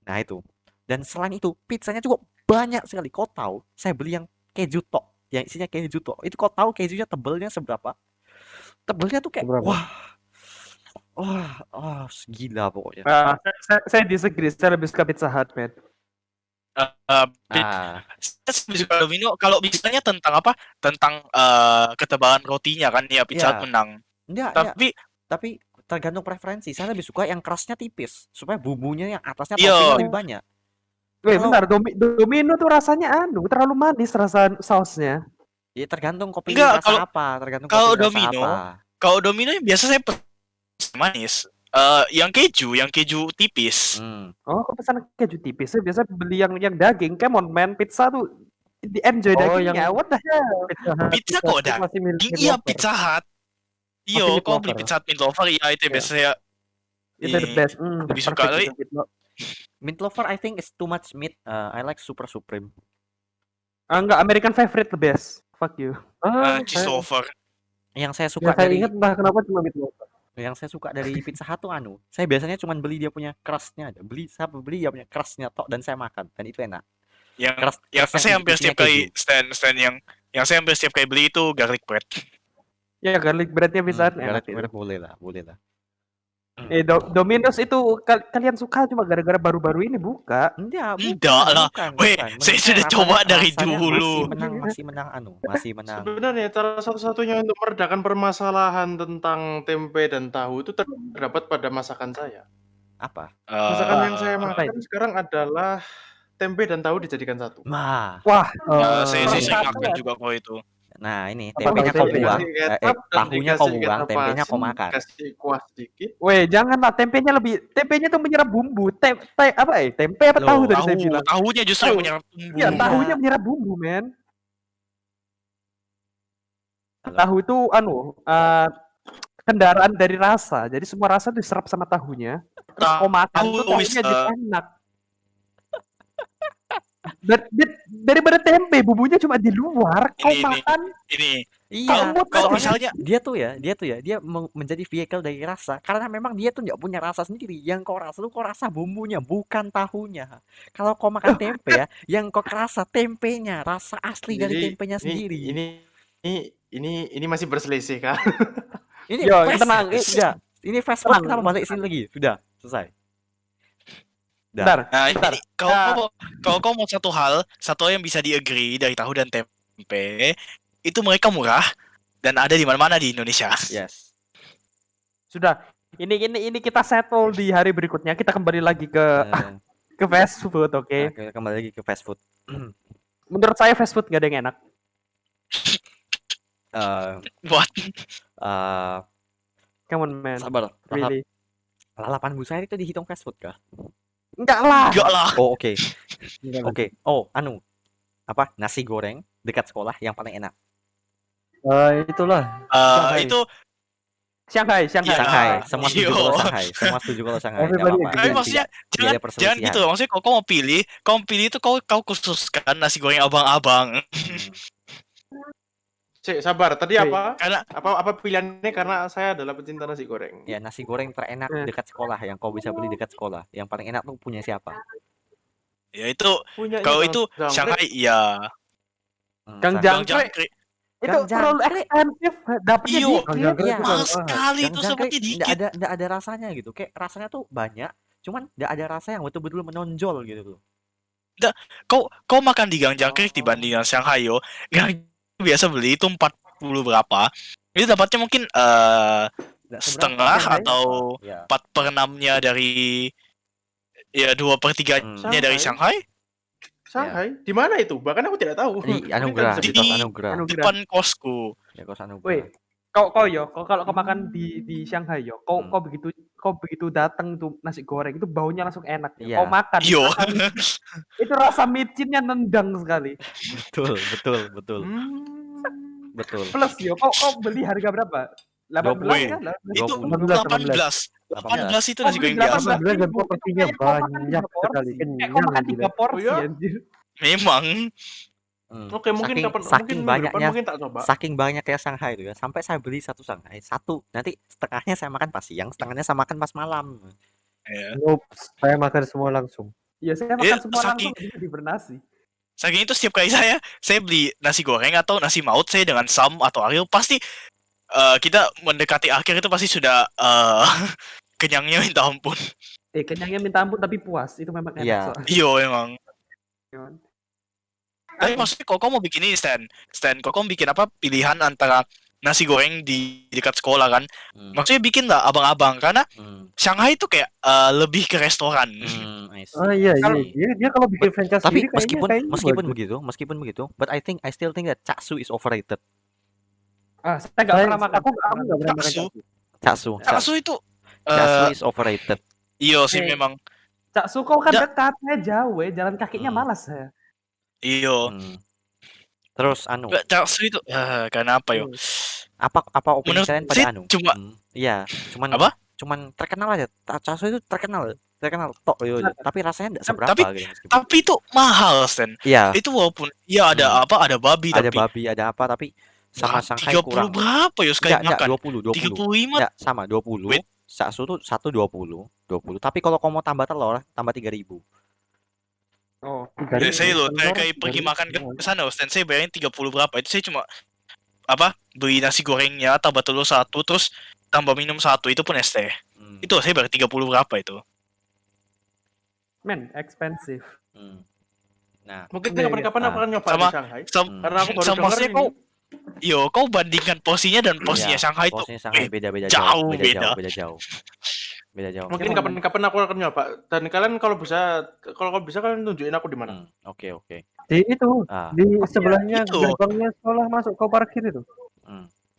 Nah itu. Dan selain itu pizzanya juga banyak sekali. Kau tahu, saya beli yang keju tok, yang isinya keju tok. Itu kau tahu kejunya tebalnya seberapa? Tebalnya tuh kayak Seberapa? gila pokoknya. saya disagree, saya lebih suka Pizza Hut, man. Saya lebih suka Domino kalau misalnya tentang apa? Tentang ketebalan rotinya kan ya Pizza Hut Iya. menang. Enggak, tapi tergantung preferensi. Saya lebih suka yang kerasnya tipis supaya bumbunya yang atasnya Iya. toppingnya lebih banyak. Wait, Kalau- bentar, Domino tuh rasanya terlalu manis rasa sausnya. Ya tergantung kopi Enggak, rasa apa, tergantung kalau kopi rasa Domino, apa. Kalau Domino biasa saya pesen manis. Yang keju tipis. Oh, aku pesan keju tipis. Saya biasa beli yang daging. Come on, man. Pizza tuh di-enjoy Oh, dagingnya. yang What the hell? Pizza kok Hut masih meat Iya, lover. Pizza Hut. Masih Iyo, meat kau beli lover. Pizza Hut Meat Lover, iya itu yang Iya. biasa saya Itu the ini best. lebih suka. Perfect Tapi itu, gitu. Meat lover I think is too much meat. I like super supreme. Enggak, American favorite the best. Fuck you. cheese lover. Yang saya Ya, suka saya dari ingat entah kenapa cuma meat lover. Pizza Hut tuh saya biasanya cuma beli dia punya crustnya aja. Saya beli dia punya crustnya tok dan saya makan dan itu enak. Yang Crust saya hampir isinya setiap kali keju. stand yang saya hampir setiap kali beli itu garlic bread. Ya, garlic breadnya bisa enak Garlic itu. bread boleh lah. Domino's itu kalian suka cuma gara-gara baru-baru ini buka. Enggak lah. Weh, bukan. saya Menurut sudah saya coba rasanya- dari rasanya dulu. Masih menang. Sebenarnya cara satu-satunya untuk meredakan permasalahan tentang tempe dan tahu itu terdapat pada masakan saya. Apa? Masakan yang saya apa makan sekarang adalah tempe dan tahu dijadikan satu. Nah, Wah, Saya sih sering satu makan ya. juga kalau itu. nah ini Apa tempenya kalau kau tempe buang, dikasih kecap dan tahunya kau dikasih buang, kecap tempenya kau asin, makan. Kasih kuah sedikit. Weh, janganlah tempenya tuh menyerap bumbu. Tempe apa Loh, tahu tadi saya bilang? Tahunya justru yang Tahu. menyerap bumbu. Iya, Iya. tahunya menyerap bumbu, men. Halo. Tahu itu kendaraan dari rasa. Jadi semua rasa diserap sama tahunya. Terus kau makan tuh Tahu tahunya bisa. jadi enak. Daripada tempe, bumbunya cuma di luar. Kau Ini. makan, Iya, Kalau soalnya misalnya dia menjadi vehicle dari rasa karena memang dia tuh nggak punya rasa sendiri. Yang kau rasa bumbunya bukan tahunya. Kalau kau makan tempe ya, yang kau rasa tempenya, rasa asli dari Jadi, tempenya sendiri. Ini masih berselisih kan? Ini Yo, fast, tenang, sudah. Ini fast food tenang. kenapa balik sini lagi? Sudah, selesai. bentar. ini kalau kau mau satu hal yang bisa di-agree dari tahu dan tempe, itu mereka murah dan ada di mana-mana di Indonesia. Yes. Sudah. Ini kita settle di hari berikutnya. Kita kembali lagi ke fast food, oke? Nah, kembali lagi ke fast food. Menurut saya fast food gak ada yang enak. What? Come on, man. Sabar. Really? Lalapan busai itu dihitung fast food kah? Enggak lah. Enggak lah. Oh, oke. Oke. Oh, apa? Nasi goreng dekat sekolah yang paling enak. Itulah. Itu Shanghai. Shanghai. Semua setuju Yo. kalau Shanghai. Semua setuju kalau Shanghai. Nggak Everybody apa-apa. agree. tapi maksudnya Tidak ada jangan perselisihan. gitu. Maksudnya kalau kau mau pilih itu kau khususkan nasi goreng abang-abang. Cek, sabar. Tadi Oke. apa? Karena Apa pilihannya? Karena saya adalah pecinta nasi goreng. Ya, nasi goreng terenak dekat sekolah yang kau bisa beli dekat sekolah. Yang paling enak tuh punya siapa? ya itu Punyanya kalau Kang itu Jangkrik. Shanghai iya. Kang Shanghai. Gang Jangkrik. Jangkrik. Itu Kang terlalu Jangkrik. ekspensif. Dapatnya Iyo. dikit. Jangkrik Iya. itu Mahal mahal. sekali itu Jangkrik dapatnya dikit. nggak ada rasanya gitu. Kayak rasanya tuh banyak, cuman nggak ada rasa yang betul-betul menonjol gitu loh. Kau makan di Gang Jangkrik dibanding yang Shanghai yo. Gang biasa beli itu 40 berapa. Itu dapatnya mungkin Nggak seberapa. setengah Shanghai. atau Ya. 4/6-nya dari ya 2/3-nya dari Shanghai. Shanghai? Di mana itu? Bahkan aku tidak tahu. Di Mungkin Anugerah, kan di bisa kos Di- Anugerah. Anugerah. Depan kosku. Ya kos Woi, Anugerah. kalau makan di Shanghai yo, kau begitu datang tuh nasi goreng itu baunya langsung enak. Iya. Kau makan, Yo. itu rasa micinnya nendang sekali. Betul. Betul. Plus yo, kau beli harga berapa? 18 Woi, kan? 18. Itu 18. 18 itu nasi Kau beli goreng biasa. 18.000, 18 dan porsinya itu kayak kau makan banyak 3 porsi. sekali. Kayak kau makan 3 porsi, Oh, iya? anjir. Memang. Oke, mungkin mungkin saking minggu depan banyaknya mungkin tak coba. saking banyaknya Shanghai itu ya, sampai saya beli satu Shanghai, nanti setengahnya saya makan pas siang, setengahnya saya makan pas malam. Ya. Nope, saya makan semua langsung. Iya, saya makan semua langsung di bernasi. Saking itu setiap kali saya beli nasi goreng atau nasi maut saya dengan Sam atau Ariel pasti kita mendekati akhir itu pasti sudah kenyangnya minta ampun. Kenyangnya minta ampun tapi puas. Itu memang enak Iya. soalnya. Iya emang. Tapi maksudnya kok kamu bikin ini Stan, kok kamu bikin apa pilihan antara nasi goreng di dekat sekolah kan? Maksudnya bikin lah abang-abang karena Shanghai itu kayak lebih ke restoran. I see. Oh iya, Kalau- dia kalau bikin franchise Tapi sendiri kayaknya meskipun bagus. begitu, but I still think that Chaksu is overrated. Saya nggak pernah makan. Aku nggak pernah makan Bakso. caksu. Caksu. Bakso itu Caksu is overrated. iya sih Eh. memang. Caksu kau kan Ya. dekat, saya jauh jalan kakinya Hmm. malas saya. Iya. Terus anu, Nggak, Caksu itu karena apa yo? apa opini Menurut kalian pada saya anu? cuma Iya, cuman Apa? cuman terkenal aja. Caksu itu terkenal tok yo, tapi rasanya enggak seberapa Tapi- gitu meskipun. tapi itu mahal, Stan. Iya, Itu walaupun ya ada ada babi ada tapi babi, ada apa tapi sama Shanghai 30 kurang. berapa ya sekali Enggak, makan? 20. 35. Enggak, sama 20. Wait. Caksu tuh 1,20. Tapi kalau kamu mau tambah telur, tambah 3.000. Oh, Saya loh, kayak pergi makan ke sana, Stan, saya bayarin 30 berapa. Itu saya cuma beli nasi gorengnya, tambah telur 1, terus tambah minum 1, itu pun es teh. Itu saya bayar 30 berapa itu. man, expensive. Nah, Mungkin Iya, kapan-kapan iya. aku akan nyoba Sama- di Shanghai. Karena aku baru sama dengar maksudnya ini. kau bandingkan porsinya dan porsinya iya, Shanghai itu porsinya Shanghai beda-beda jauh, jauh, beda. beda jauh. Beda jauh. Mungkin kapan-kapan aku akan nyoba. Dan kalian kalau bisa kalian tunjukin aku di mana. Oke. Di itu, Ah, di sebelahnya itu. gerbangnya sekolah masuk ke parkir itu.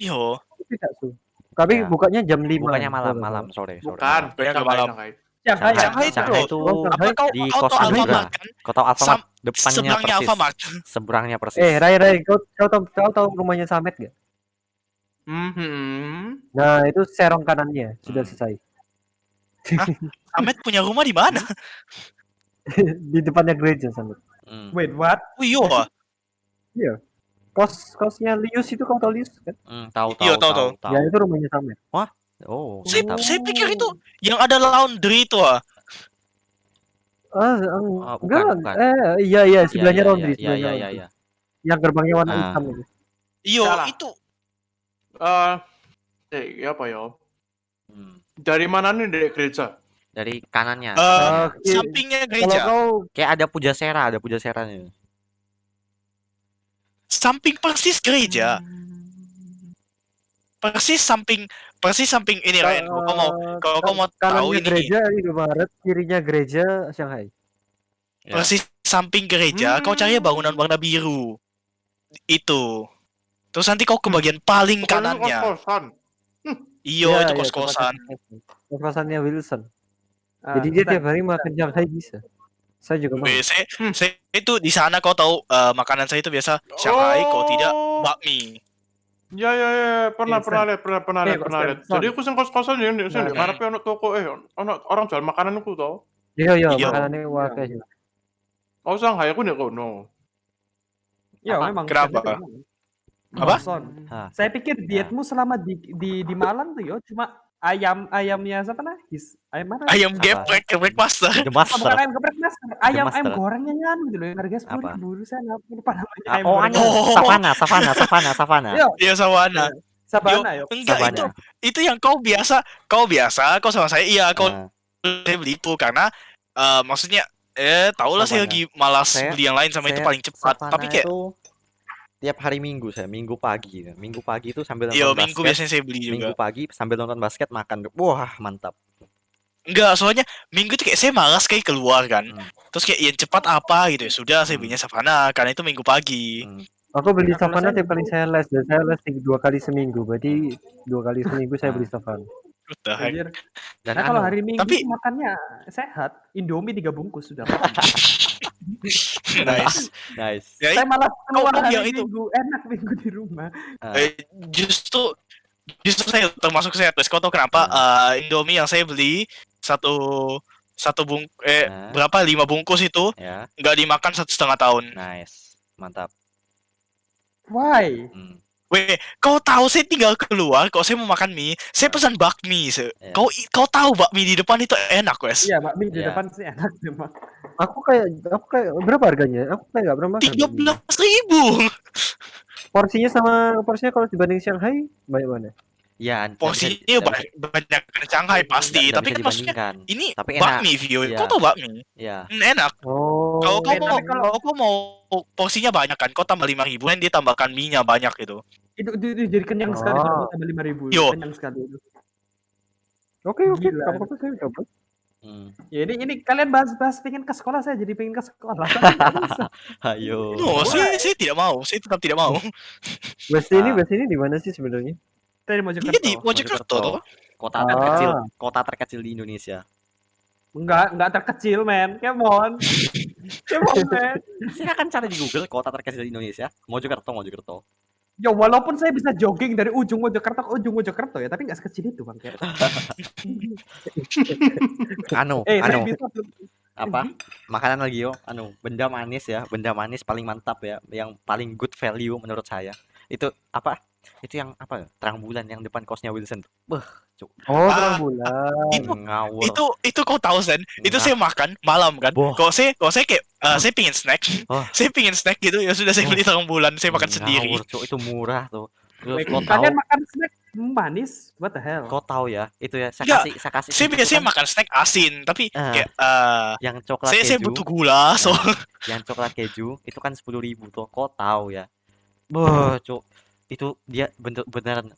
Yo, Itu Caksu. Tapi Ya. bukanya jam 5. bukannya malam, sore. Bukan, Banyak Shanghai, malam. Shanghai. Shanghai Shanghai itu. itu Apa kau di kau tahu kos seberang. Alfamart kan? Kau tahu Alfamart depannya Seberangnya persis. Alfamart. Seberangnya persis. Rai, kau tahu rumahnya Samet gak? Nah, itu serong kanannya sudah selesai. Ahmed punya rumah di mana? Di depannya gereja Samet. Wait, what? Oh iya. Kosnya Lius itu kau tahu Lius kan? Tahu. Iya, tahu. Ya itu rumahnya Samet. Oh, Saya mantap. pikir itu yang ada laundry itu Enggak. bukan. Iya, sebelahnya laundry, Iya. sebelahnya. Yang gerbangnya warna Ah. hitam itu. Iya, Salah. itu. Apa ya? Dari mana nih dari gereja? Dari kanannya. Sampingnya Kalau gereja. kau Kayak ada pujaseranya. Samping persis gereja. Persis samping ini Ryan. Kalau kau mau tahu kanannya ini gereja Indomaret, kirinya gereja Shanghai. Ya. persis samping gereja, kau cari bangunan warna biru. Itu. Terus nanti kau ke bagian paling Bukan itu kanannya. kos-kosan. Iya, itu kos-kosan. Kos-kosannya Wilson. Ah, Jadi dia bentar. tiap hari makan Shanghai bisa. Saya juga mau. Saya itu di sana kau tahu makanan saya itu biasa Shanghai, kalau tidak bakmi. Ya, pernah lihat. Son. Jadi aku sing kos-kosan ya, sing Nah. ngarepe ono toko ono orang jual makanan aku tau. Iya, Iya. makanannya wakil. Oh, Shanghai aku nek kono. Ya, Apa? memang. Kenapa? Apa? Apa? Son. Hah. Saya pikir dietmu selama di Malang tuh yo cuma ayamnya siapa nah? Ayam mana? Ayam Apa? geprek master. The Bukan Master. ayam geprek mas, ayam Master. gorengnya kan gitu loh, yang harga 10.000 saya lupa namanya ayam goreng. Savana. Iya. Iya, Sawana. Sabana yo. Enggak, Savana. itu yang kau sama saya, iya, kau Ah, saya beli itu karena maksudnya tau lah saya Savana. lagi malas Saya- beli yang lain sama itu saya paling cepat. Savana Tapi kayak itu tiap hari Minggu pagi. Minggu pagi itu sambil iya, nonton minggu basket. biasanya saya beli Minggu juga. pagi sambil nonton basket makan. Wah, mantap. Enggak, soalnya minggu itu kayak saya malas kayak keluar kan. Hmm. Terus kayak yang cepat apa gitu ya. Sudah saya belinya Savana karena itu minggu pagi. Aku beli Nah, kalau Savana saya tiap kali saya les, dan saya les 2 kali seminggu. Berarti 2 kali seminggu saya beli Savana. What the heck? Anjir. Dan Nah, kalau anu, hari Minggu tapi- makannya sehat, Indomie 3 bungkus sudah. Nice. nice. Ya, Saya malah keluar kau yang hari itu. Minggu, enak Minggu di rumah. Justru saya termasuk saya terus. Kau tahu kenapa Indomie yang saya beli satu berapa 5 bungkus itu Ya, nggak dimakan 1,5 tahun. nice. Mantap. Why? Weh, kau tahu saya tinggal keluar, kalau saya mau makan mie, saya pesan bakmi. Ya. Kau tahu bakmi di depan itu enak, wes. Iya, bakmi di Iya. depan sih enak memang. Aku kayak berapa harganya? Aku kayak nggak pernah makan. 13.000. Porsinya kalau dibanding Shanghai banyak mana? Ya, Porsinya banyak Shanghai pasti, tapi kan maksudnya ini Tapi enak. bakmi, Vio. Iya. Kau tahu bakmi? Ya, Enak. Oh. Kalau tapi kau mau porsinya banyak kan, kau tambah 5.000 kan dia tambahkan mie-nya banyak gitu. Itu jadi kenyang sekali Oh. kalau tambah 5.000. Yo. Kenyang sekali itu. Oke. Gila. Apa-apa saya coba. Ya ini kalian bahas pengen ke sekolah, saya jadi pengen ke sekolah. Tapi nggak bisa. Ayo. No, saya tidak mau. Saya tetap tidak mau. Base Ah. ini di mana sih sebenarnya? Saya di Iya di Mojokerto. Mojokerto toh. Kota terkecil di Indonesia. Enggak terkecil, men. Come on. Come on, man. Silakan cari di Google kota terkecil di Indonesia. Mojokerto. Ya walaupun saya bisa jogging dari ujung Mojokerto ke ujung Mojokerto ya, tapi nggak sekecil itu, Bang. Saya bisa Apa makanan lagi yo, benda manis paling mantap ya, yang paling good value menurut saya itu apa, itu yang apa, terang bulan yang depan kosnya Wilson tuh. Cuk, Oh, Ah, terang bulan. ngawur. Itu kau tahu Sen? Itu saya makan malam kan. Boh. Kalau saya kayak saya pingin snack. Oh. Saya pingin snack gitu ya sudah saya beli terang bulan, saya makan sendiri. Ngawur, Cuk, itu murah tuh. Terus Wait, kau tahu, kalian makan snack manis? What the hell? kau tahu ya, itu ya saya Enggak, kasih Saya itu biasanya kan makan snack asin, tapi kayak yang coklat saya keju. butuh gula, so Yang coklat keju itu kan 10.000 tuh, kau tahu ya. Cuk, itu dia beneran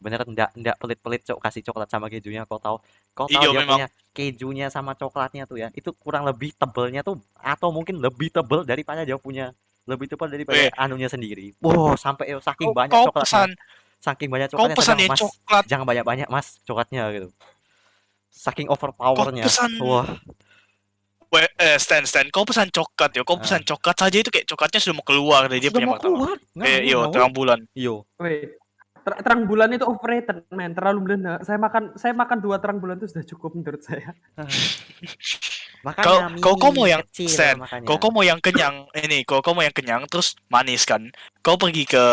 enggak pelit-pelit, Cuk, kasih coklat sama kejunya. Kau tahu Iya, dia memang. punya kejunya sama coklatnya tuh ya, itu kurang lebih tebelnya tuh, atau mungkin lebih tebel daripada dia punya, lebih tebal daripada anunya sendiri. Sampai saking banyak kau coklatnya. Kau pesan yang Mas, coklat. jangan banyak-banyak, Mas, coklatnya gitu. Saking overpowernya. pesan- Wah, Stan, kau pesan coklat ya. Kau pesan coklat saja itu kayak coklatnya sudah mau keluar dari dia sudah punya mau martabak. keluar. Yo, terang bulan. Yo. Wait, terang bulan itu overrated, man. Terlalu belenda. Saya makan 2 terang bulan itu sudah cukup menurut saya. Makanya Kau mau yang kecil, Stan, makanya. kau mau yang kenyang ini, kau mau yang kenyang terus manis kan. Kau pergi ke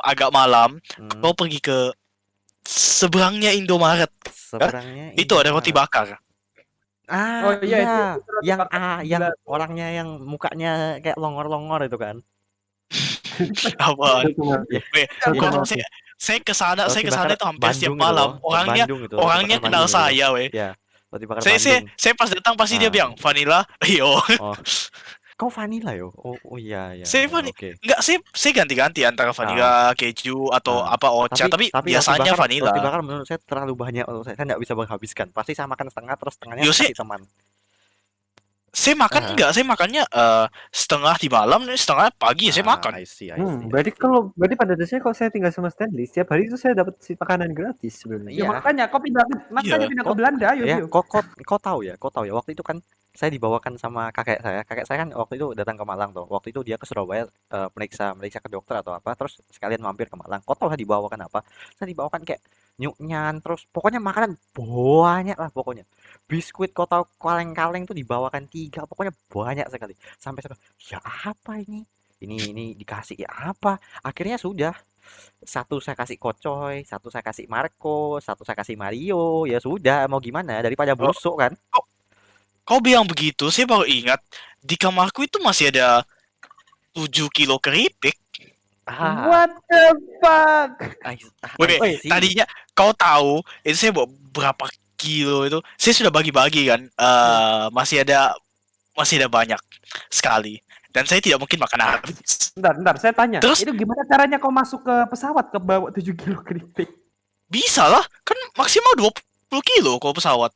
agak malam, kau pergi ke seberangnya Indomaret. Seberangnya Itu ada roti bakar. Oh Oh, iya, iya, itu roti yang bakar yang gila. orangnya yang mukanya kayak longor-longor itu kan. Apa? Itu cuma Kalau mati. saya ke sana Roti itu bakar hampir setiap Bandung itu malam. loh, Bandung itu, roti Orangnya bakar kenal Bandung itu. saya, weh. Ya, roti bakar Bandung. Saya pas datang pasti dia bilang vanilla. Iyo. Oh. Kau vanilla yo? Oh iya. Saya Oke. enggak, saya ganti-ganti antara vanilla, keju atau apa ocha, tapi biasanya vanilla. Roti bakar menurut saya terlalu banyak untuk saya nggak bisa menghabiskan. Pasti saya makan setengah, terus setengahnya Yo, kasih teman. Saya makan enggak, saya makannya setengah di malam, setengah pagi saya makan. I see. Berarti pada dasarnya kalau saya tinggal sama Stanley, setiap hari itu saya dapat makanan gratis sebenarnya. Iya. Ya makanya kau pindah ke Belanda, ayo. Ya, kau tahu ya, waktu itu kan saya dibawakan sama kakek saya. Kakek saya kan waktu itu datang ke Malang tuh. Waktu itu dia ke Surabaya meriksa ke dokter atau apa, terus sekalian mampir ke Malang. Kau tahu saya dibawakan apa? Saya dibawakan kayak nyuknyan, terus pokoknya makanan banyak lah pokoknya. Biskuit, kau tahu, kaleng-kaleng tuh dibawakan 3, pokoknya banyak sekali. Sampai ya apa ini? Ini dikasih ya apa? Akhirnya sudah. Satu saya kasih Kocoy, satu saya kasih Marco, satu saya kasih Mario. Ya sudah, mau gimana, daripada busuk kan. Kau bilang begitu, saya baru ingat di kamarku itu masih ada 7 kilo keripik. What the fuck? Wait, tadinya kau tahu itu saya bawa berapa kilo itu? Saya sudah bagi-bagi kan. Masih ada banyak sekali. Dan saya tidak mungkin makan habis. Bentar, saya tanya. Terus? Itu gimana caranya kau masuk ke pesawat ke bawa 7 kilo keripik? Bisa lah, kan maksimal 20 kilo kalau pesawat.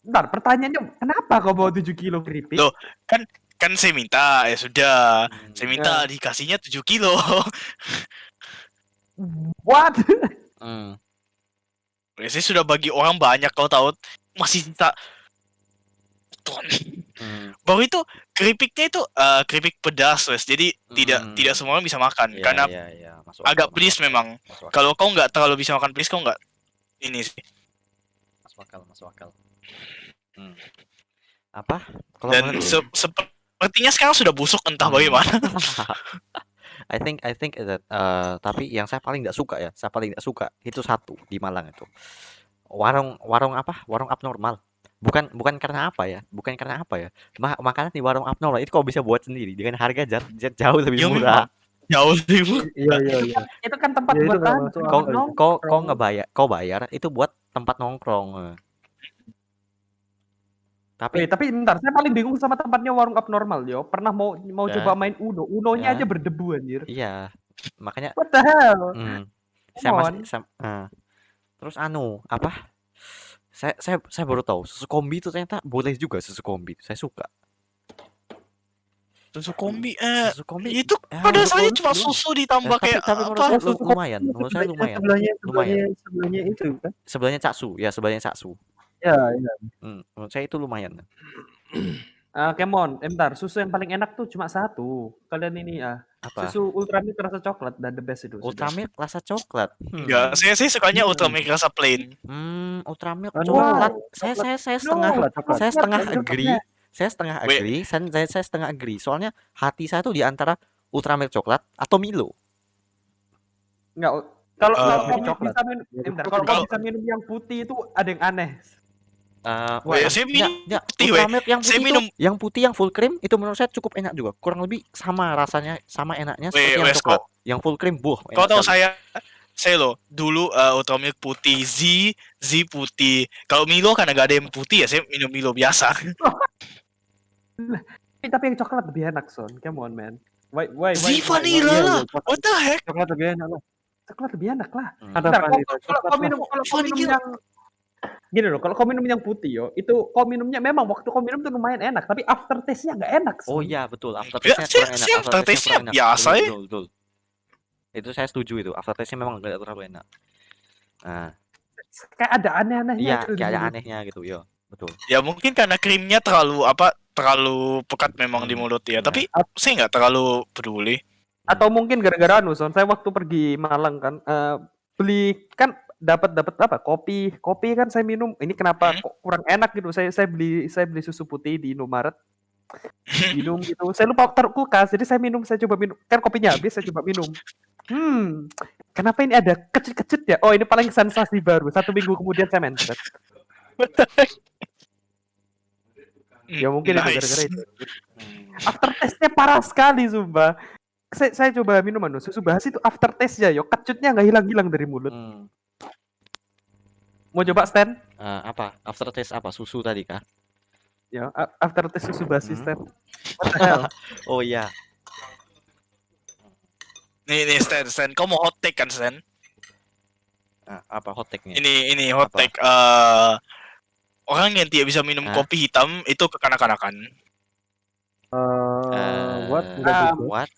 Bentar, pertanyaannya kenapa kau bawa 7 kilo keripik? Loh, kan saya minta, ya sudah. Saya minta dikasihnya 7 kilo. What? Saya sudah bagi orang banyak, kau tahu. Masih sisa ton. Baru itu keripiknya itu keripik pedas, wes. Jadi tidak semua orang bisa makan karena agak pedas memang. Kalau kau nggak terlalu bisa makan pedas, kau nggak ini sih. Masuk akal. Apa? Kalau Dan sepertinya sekarang sudah busuk entah bagaimana. I think that tapi yang saya paling nggak suka itu satu di Malang itu. Warung apa? Warung abnormal. Bukan karena apa ya? Makanan di warung abnormal itu kau bisa buat sendiri dengan harga jauh lebih murah. Jauh lebih murah. Iya. Itu kan tempat buat Kau bayar itu buat tempat nongkrong. Tapi bentar, saya paling bingung sama tempatnya warung abnormal, yo. Pernah mau coba main Uno. Unonya aja berdebu anjir. Iya. Makanya What the hell? terus apa? Saya baru tahu susu kombi itu ternyata boleh juga susu kombi. Saya suka. Susu kombi Susu kombi itu ya, pada menurut saya lu- cuma lu- susu ditambah tapi kayak menurut apa? saya lumayan. Menurut saya lumayan. sebelahnya itu kan. Sebelahnya Caksu, ya sebelahnya Caksu. Ya, ya. Menurut saya itu lumayan. Kemon, bentar. Susu yang paling enak tuh cuma satu. Kalian ini Apa? susu Ultramilk rasa coklat dan the best itu. sudah. Ultramilk rasa coklat. Enggak, saya sukanya Ultramilk rasa plain. Ultramilk Aduh, coklat. coklat. Saya setengah Coklat. saya setengah Coklat. agree. Saya setengah Wait. agree. Saya setengah agree. Soalnya hati saya tuh di antara Ultramilk coklat atau Milo. Enggak. Kalau kamu coklat. bisa minum, bentar. Kalau kamu bisa minum yang putih itu ada yang aneh. Saya minum putih, weh. Ultramilk yang Saya putih minum yang putih yang full cream itu menurut saya cukup enak juga. Kurang lebih sama rasanya, sama enaknya seperti yang Wes, coklat. Yang full cream, kau tahu sekali. saya loh dulu Ultramilk putih, Z putih. Kalau Milo kan nggak ada yang putih ya, saya minum Milo biasa. Tapi yang coklat lebih enak, Son. Come on, man. Why? Z vanilla lah. What the heck? Coklat lebih enak lah. Coklat lebih enak lah. Ada Bentar, vanilla kalau coklat kau lah. minum Vanilla. yang gini loh, kalau kau minum yang putih yo, itu kau minumnya memang waktu kau minum tuh lumayan enak, tapi aftertaste-nya nggak enak. Oh Son. iya betul, Ya, aftertaste-nya kurang enak. saya aftertaste-nya biasa ya. Betul. Itu saya setuju itu. Aftertaste-nya memang nggak terlalu enak. Nah, Kayak ada aneh-anehnya. iya gitu di kayak ada mulut. anehnya gitu, yo. Betul. Ya mungkin karena krimnya terlalu pekat memang di mulut ya. Iya. Tapi saya nggak terlalu peduli. Atau mungkin gara-gara Son, saya waktu pergi Malang kan, beli kan dapat apa kopi kan saya minum, ini kenapa kok kurang enak gitu, saya beli susu putih di Indomaret, minum gitu, saya lupa taruh kulkas, jadi saya coba minum, kan kopinya habis, saya coba minum, kenapa ini ada kecut-kecut ya, oh ini paling sensasi baru, 1 minggu kemudian saya mencret. Ya mungkin itu Nice. gara-gara itu. Aftertaste-nya parah sekali sumpah. Saya coba minum susu basi itu aftertaste-nya yo, kecutnya nggak hilang-hilang dari mulut. Mau coba Stan? Apa? Aftertaste apa? Susu tadi kah? Ya, aftertaste susu basi Stan. Oh iya. Nih Stan, kau mau hot take kan Stan? Apa hot take-nya? Ini hot Apa? take. Orang yang tidak bisa minum kopi hitam itu kekanak-kanakan. What?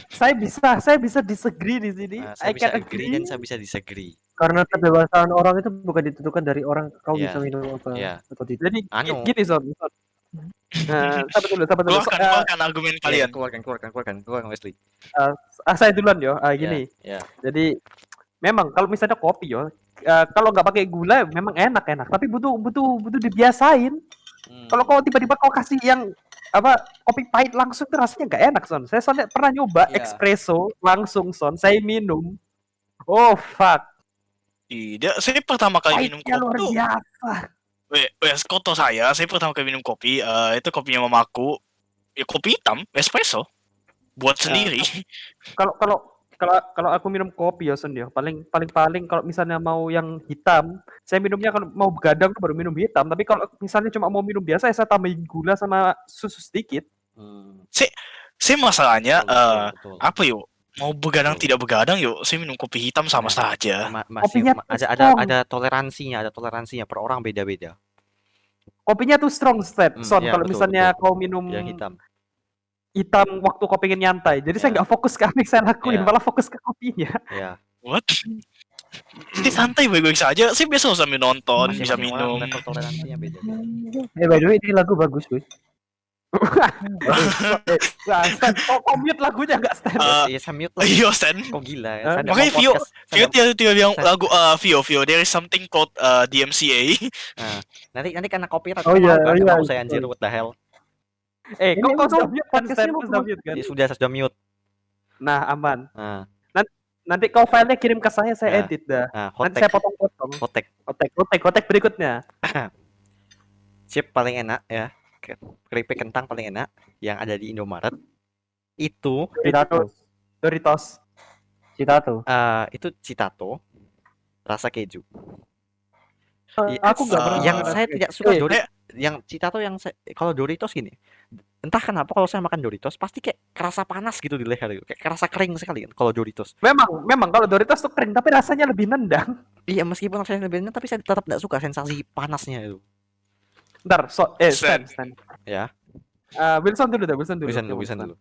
Saya bisa disagree di sini. Saya I bisa can agree dan saya bisa disagree. Karena kedewasaan orang itu bukan ditentukan dari orang kau Iya. bisa minum apa Iya. atau tidak. Jadi Anu. gini Son. Sabar dulu. Keluarkan argumen kalian. Keluarkan Wesley. Saya duluan yo. Gini. Ya. Jadi memang kalau misalnya kopi yo, kalau nggak pakai gula memang enak, tapi butuh dibiasain. Kalau kau tiba-tiba kau kasih yang kopi pahit langsung tuh rasanya nggak enak Son. Saya soalnya pernah nyoba Iya. espresso langsung Son, saya minum. Oh fuck. Tidak, saya pertama kali minum Pahitnya luar kopi tuh. biasa. Koto saya pertama kali minum kopi, itu kopinya mamaku. Ya kopi hitam, espresso. Buat sendiri. Kalau aku minum kopi ya Son ya, paling kalau misalnya mau yang hitam, saya minumnya kalau mau begadang tuh baru minum hitam, tapi kalau misalnya cuma mau minum biasa ya saya tambahin gula sama susu sedikit. Saya masalahnya Betul. apa yuk? Mau begadang Betul. tidak begadang yuk, saya minum kopi hitam sama saja. Kopinya tuh strong. Ada toleransinya per orang beda-beda. Kopinya tuh strong Son. Iya, Kalau betul, misalnya betul. kau minum Yang hitam. hitam waktu kau pengen nyantai, jadi saya Iya. nggak fokus ke apa yang saya lakuin, Iya. malah fokus ke kopinya. Ya. What? Saya santai baik-baik saja. Saya biasa sambil nonton, bisa Masing-masing orang minum. level toleransinya beda. By the way ini lagu bagus Gus. Stan, kok mute lagunya nggak Stan? Ya saya mute lah. Iya, Stan. Kok gila ya. Eh, Saya makanya mau Vio podcast. dia bilang Saya- lagu Vio, there is something called DMCA. Nanti karena copyright. Oh iya, nggak iya, mau saya anjir, what the hell. Ini Kok sudah emang mute kan podcastnya Stan? mau Sudah mute kan? Ya sudah, saya sudah mute. Nah, aman. Nah, Nanti kau filenya kirim ke saya Nah. edit dah. hot Nanti saya take. potong-potong. Hot take. Kotek berikutnya. Chip paling enak ya. Keripik kentang paling enak yang ada di Indomaret. Itu Doritos. Citato. itu Citato rasa keju. Aku nggak pernah. Yang makan saya keju. tidak suka Eh, Doritos, yang Citato yang kalau Doritos gini. entah kenapa kalau saya makan Doritos pasti kayak kerasa panas gitu di leher gitu. Kayak kerasa kering sekali kan kalau Doritos. Memang kalau Doritos tuh kering, tapi rasanya lebih nendang. Iya, meskipun rasanya lebih enak tapi saya tetap tidak suka sensasi panasnya itu. Ntar, Stan. Stan. Ya, Wilson dulu dah, Wilson dulu. Wisan dulu, Gimana, Wisan Stan? dulu.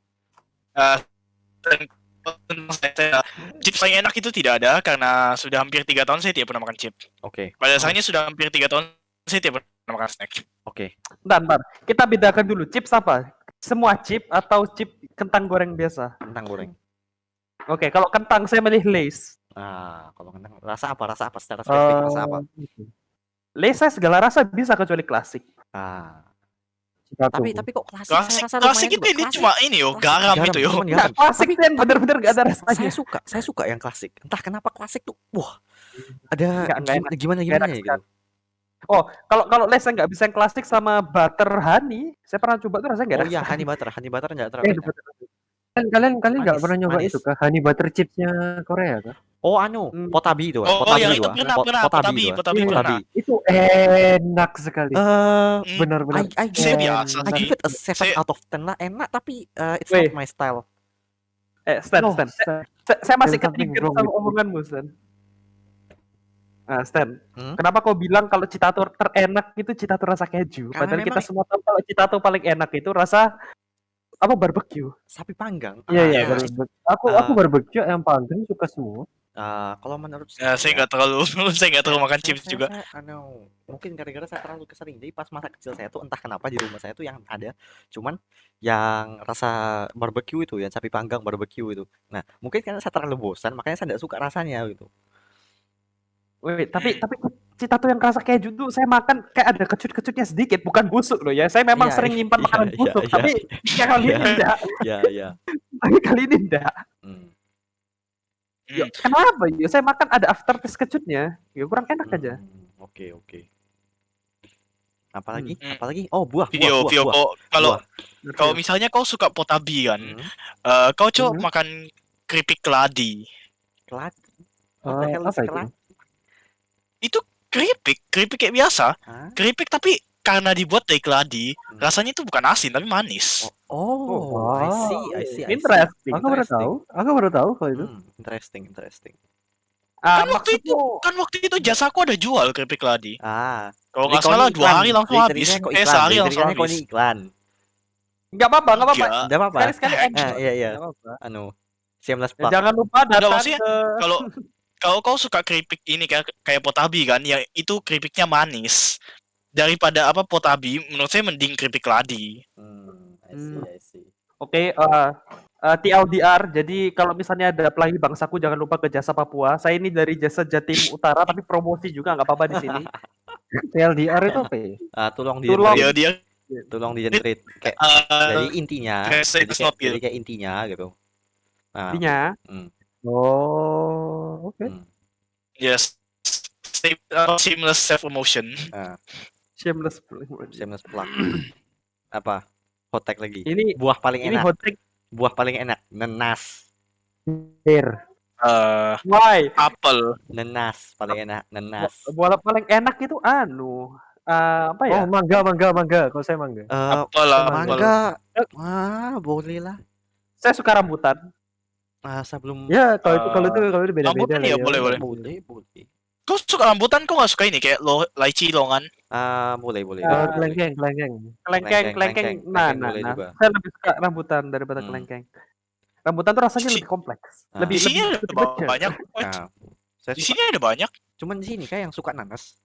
Dan tentang chip paling enak itu tidak ada karena sudah hampir 3 tahun saya tidak pernah makan chip. Oke, Pada dasarnya sudah hampir 3 tahun saya tidak pernah makan snack. oke. Ntar. Kita bedakan dulu, chips apa? Semua chip atau chip kentang goreng biasa? Kentang goreng. Oke, kalau kentang saya milih Lay's. Kalau kentang rasa apa? Rasa apa? Secara spesifik rasa apa? Lay's saya segala rasa bisa kecuali klasik. Tapi kok klasik saya Klasik rasa klasik lumayan itu juga. ini Klasik. cuma ini yo, garam itu yo. cuman Enggak, garam. klasik Tapi- kan bener-bener gak ada rasanya. Saya suka yang klasik. Entah kenapa klasik tuh, wah, ada Nggak gimana Nggak enak ya gitu. sekali. Oh, kalau Lay's saya nggak bisa yang klasik sama butter honey. Saya pernah coba tuh rasanya nggak Oh enak. iya, honey butter nggak terlalu enak. Kalian nggak Manis, pernah nyoba manis. itu kah? Honey butter chipsnya Korea kah? Oh Potabi itu, Oh Potabi yang itu, itu pernah Potabi itu, Potabi pernah. Itu enak sekali. Benar-benar. I Saya give biasa I sih. give it a 7 Saya- out of 10 lah, enak tapi it's Weh. not my style. Stan. No, Saya masih There's something ketrigger wrong sama with you. omonganmu, Stan. Stan, Hmm? kenapa kau bilang kalau Citato terenak itu Citato rasa keju? Karena Padahal kita memang- semua tahu kalau Citato paling enak itu rasa apa barbecue. Sapi panggang. Iya, Nah, Aku barbecue yang panggang suka semua. kalau menurut Ya, saya nggak terlalu saya nggak terlalu makan Saya- chips saya- juga. mungkin gara-gara saya terlalu kesering. Jadi pas masa kecil saya tuh entah kenapa di rumah saya tuh yang ada cuman yang rasa barbecue itu, yang sapi panggang barbecue itu. Nah, mungkin karena saya terlalu bosan makanya saya tidak suka rasanya gitu. Wait, tapi Citato yang rasa keju tuh saya makan kayak ada kecut-kecutnya sedikit, bukan busuk loh ya. Saya memang Iya, sering nyimpan iya, makanan iya, busuk, iya. tapi kali ini enggak. Ya. Tapi kali ini enggak. Hmm. Ya, kenapa ya? Saya makan ada aftertaste kecutnya. Ya kurang enak aja. Oke. Apalagi? Hmm. Apalagi? Oh, buah. Vio, kalau Buah. misalnya kau suka potabi kan, Hmm. kau coba makan keripik keladi. Kelad. What the hell is Apa itu? kelad? Itu keripik kayak biasa. Hah? Keripik tapi karena dibuat dari keladi, Hmm. rasanya itu bukan asin tapi manis. Oh, I see. Interesting. Aku baru tahu kalau itu. Interesting. Ah, Kan waktu itu jasaku ada jual keripik keladi. Kalau nggak salah 2 hari langsung habis. Sehari langsung Kok habis. ini iklan? nggak apa-apa. Enggak. Enggak apa-apa. Sekali-sekali endorse. Iya. Nggak apa-apa. Shameless Ya, plug. jangan lupa datang maksudnya ke Kalau kau suka keripik ini kayak potabi kan, ya itu keripiknya manis. Daripada potabi, menurut saya mending keripik keladi. I see. Oke, TLDR. Jadi kalau misalnya ada pelangi bangsaku jangan lupa ke Jasa Papua. Saya ini dari Jasa Jatim Utara tapi promosi juga nggak apa-apa di sini. TLDR itu apa ya? Tolong Tolong. tolong di-generate kayak jadi intinya. Translate Jadi is not kayak intinya gitu. Nah, Intinya Oh, oke. yes, seamless self emotion. shameless. shameless plug. Apa? Hot take lagi. Ini Buah paling ini enak. hot take. Buah paling enak. Nenas. Pear. Why? Apel. Nenas paling enak. Nenas. Bola paling enak itu apa ya? Oh, mangga. Kalau saya mangga. Apel lah. Mangga. Boleh lah. Saya suka rambutan. Sebelum Ya, kalau itu beda-beda rambutan lah ya, boleh. boleh. Kau suka rambutan, kau nggak suka ini kayak lychee longan? Boleh. Kelengkeng. Kelengkeng. Nah. boleh juga. Saya lebih suka rambutan daripada Hmm. kelengkeng. Rambutan tuh rasanya lebih kompleks. Di sini ada kecil. banyak. Saya Di suka. sini ada banyak. Cuman di sini kayak yang suka nanas.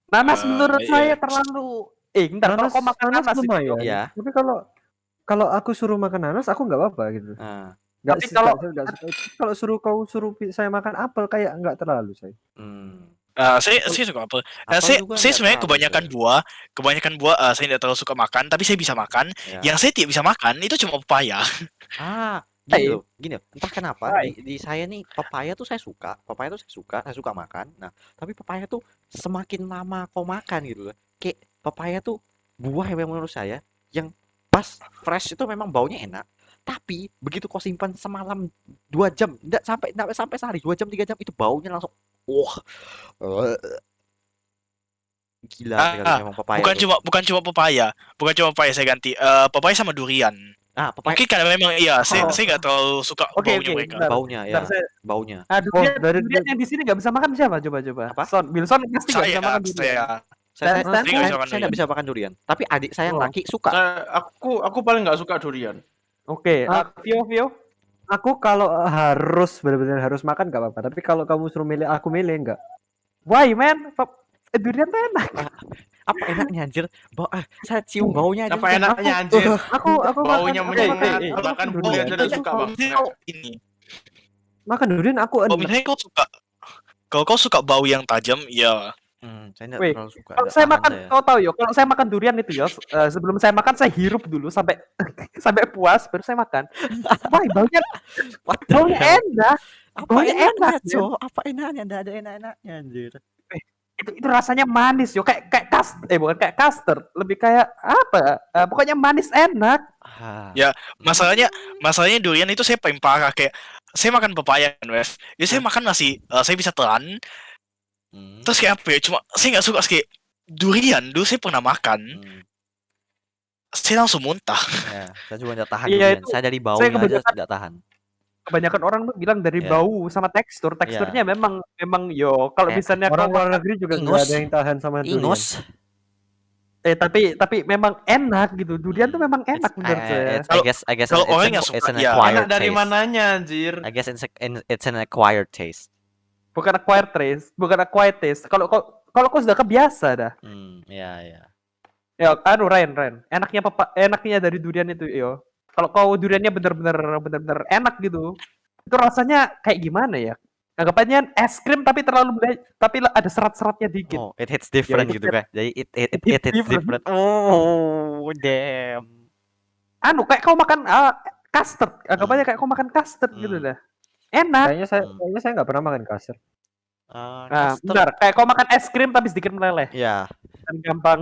Nanas menurut iya. saya terlalu. Bentar, kalau kau makan nanas itu. lumayan. Iya. Tapi kalau aku suruh makan nanas, aku nggak apa-apa gitu. Nggak Tapi suka, kalau- nggak suka. Kalau kau suruh saya makan apel kayak nggak terlalu saya. Saya suka apel. Apel Saya juga nggak sebenarnya terlalu kebanyakan buah saya tidak terlalu suka makan, tapi saya bisa makan. Ya. Yang saya tidak bisa makan itu cuma pepaya. Gini loh. Entah kenapa Hai. di saya nih pepaya tuh saya suka makan. Nah, tapi pepaya tuh semakin lama kau makan gitu loh. Kayak pepaya tuh buah yang menurut saya yang pas fresh itu memang baunya enak. Tapi begitu kau simpan semalam 2 jam, enggak sampai sehari, 2 jam 3 jam itu baunya langsung Gila sekali Ah, memang papaya bukan tuh. cuma papaya saya ganti. Papaya sama durian. Papaya Mungkin karena memang iya, saya Oh. nggak terlalu suka Oke, baunya oke, mereka. bentar. baunya Bentar, ya, baunya. durian, dari durian yang di sini nggak bisa makan siapa? Coba. Apa? Wilson pasti nggak bisa makan durian. Saya Saya Stan, nggak bisa makan saya nggak durian. bisa makan durian, tapi adik saya yang Oh. laki suka. Aku paling nggak suka durian. Oke, Vio. Aku kalau harus benar-benar harus makan nggak apa-apa. Tapi kalau kamu suruh milih, aku milih enggak. Why man? Durian tuh enak. Apa enaknya anjir? Saya cium baunya aja. Apa sudah. enaknya anjir? Aku Baunya makan, menyengat. aku Bahkan makan durian durian. saya suka Kalau banget. misalnya ini, Makan durian aku kalau enak. misalnya kalau kau suka bau yang tajam, ya Saya nggak Wait, terlalu suka. Kalau nggak saya tahan makan, saya. kau tahu yo, kalau saya makan durian itu yo, sebelum saya makan saya hirup dulu sampai sampai puas, baru saya makan. Wah, baunya What the baunya hell? enak. Apa baunya enaknya, enak, Cok? Apa enaknya? Nggak ada enak-enaknya anjir. Itu rasanya manis yo, kayak bukan kayak custard, lebih kayak apa? Pokoknya manis enak. Ya, masalahnya durian itu saya paling parah, kayak saya makan pepaya kan, Wes. Jadi saya makan masih saya bisa telan. Terus kayak apa ya? Cuma saya nggak suka kayak durian. Dulu saya pernah makan, saya langsung muntah. Ya, saya juga nggak tahan Iya, durian. itu Saya dari saya baunya aja kebanyakan tidak tahan. kebanyakan orang tuh bilang dari Ya. bau sama tekstur. Teksturnya memang yo kalau misalnya Orang kau luar negeri juga nggak ada yang tahan sama durian. Ingus. tapi memang enak gitu. Durian tuh memang enak menurut saya. I guess kalau orang yang it's suka, an ya. acquired Enak dari taste. mananya anjir? I guess it's an acquired taste. Bukan acquired taste. Kalau kau sudah kebiasa dah. Ya. Ya, Ryan. Enaknya dari durian itu yo. Kalau kau duriannya bener-bener enak gitu. Itu rasanya kayak gimana ya? Anggapannya es krim tapi tapi ada serat-seratnya dikit. Oh, it hits different itu gitu kan. Jadi it hits hits different. different. Oh, damn. Kayak kau makan custard. Anggapannya kayak kau makan custard gitu dah. Enak. Kayaknya saya nggak pernah makan custard. Bentar, kayak kau makan es krim tapi sedikit meleleh. Ya. Dan gampang.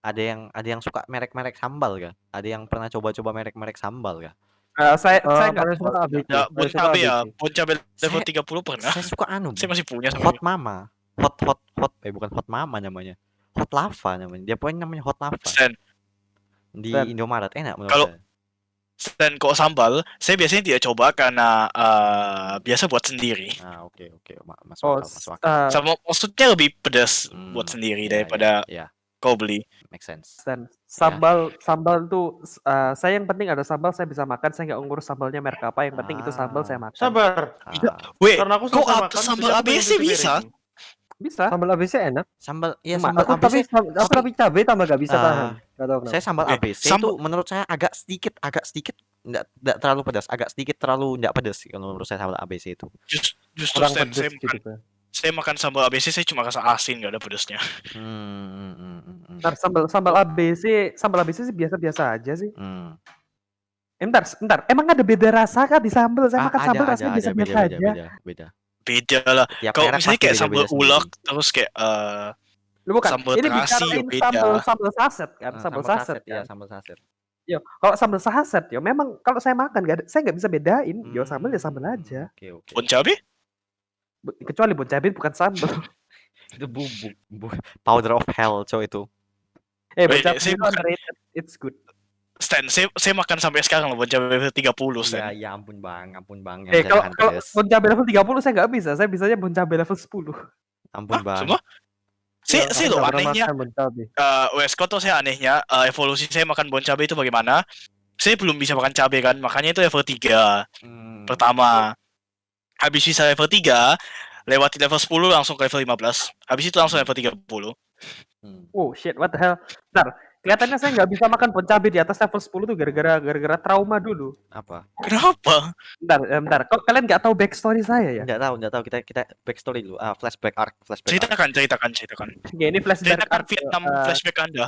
Ada yang suka merek-merek sambal kah? Ada yang pernah coba-coba merek-merek sambal kah? Saya nggak paling suka ABC. Ya, Paling suka Boncabe ya. ABC. Boncabe level Saya- 30 pernah. Saya suka Saya masih punya sampai Hot Mama. Bukan Hot Mama namanya. Hot Lava namanya. Dia punya namanya Hot Lava. Stan. Di Stan. Indomaret enak menurut Kalau- saya. Dan kok sambal, saya biasanya tidak coba karena biasa buat sendiri. Oke. Masuk akal. Sama maksudnya lebih pedas buat sendiri daripada Ya, kau beli. make sense. Dan sambal tuh saya yang penting ada sambal saya bisa makan, saya nggak ngurus sambalnya merek apa, yang penting itu sambal saya makan. Sabar. Weh, Karena aku kok selesai makan, sambal jadi aku pengen ABC cuci bisa? piring. Bisa. Sambal ABC enak. Sambal Aku ABC. tapi cabai tambah nggak bisa Ah, tahan. Nggak tahu kenapa. Saya sambal Oke, ABC itu sambal- menurut saya agak sedikit enggak terlalu pedas, agak sedikit terlalu enggak pedas sih kalau menurut saya sambal ABC itu. Justru Kurang Stan, pedes gitu kan. saya makan sambal ABC saya cuma rasa asin, nggak ada pedasnya. Bentar, sambal ABC sih biasa-biasa aja sih. Bentar. Emang ada beda rasa kah di sambal? Saya makan sambal rasanya biasa-biasa aja. Beda. Beda lah. Tiap Kalau merek misalnya pasti kayak sambal beda-beda ulek, sendiri. terus kayak Lu bukan. Sambal Ini terasi bicarain beda. sambal saset kan, sambal saset ya, kan. sambal saset. Yo, kalau sambal saset yo memang kalau saya makan saya nggak bisa bedain. Yo sambal ya sambal aja. Oke. Boncabe? Kecuali boncabe bukan sambal. Itu bumbu powder of hell cow itu. Wait, Boncabe saya itu bukan- underrated. It's good. Stan, saya makan sampai sekarang loh boncabe level 30, Stan. Ya ampun bang. Yang Kalau saya tahan kalau pedes. boncabe level 30 saya nggak bisa. Saya bisanya boncabe level 10. Ampun Hah, bang. semua? Saya loh Nggak pernah anehnya, makan boncabe. Wesco tuh saya anehnya, evolusi saya makan boncabe itu bagaimana? Saya belum bisa makan cabe kan, makanya itu level 3 pertama. Habis bisa level 3, lewati level 10 langsung ke level 15. Habis itu langsung level 30. Oh shit, what the hell? Bentar, kelihatannya saya nggak bisa makan boncabe di atas level 10 tuh gara-gara trauma dulu. Apa? Kenapa? Bentar. Kok kalian nggak tahu backstory saya ya? Enggak tahu kita backstory dulu. Flashback arc. Ceritakan. Ya, ini flashback Ceritakan arc, Vietnam flashback Anda.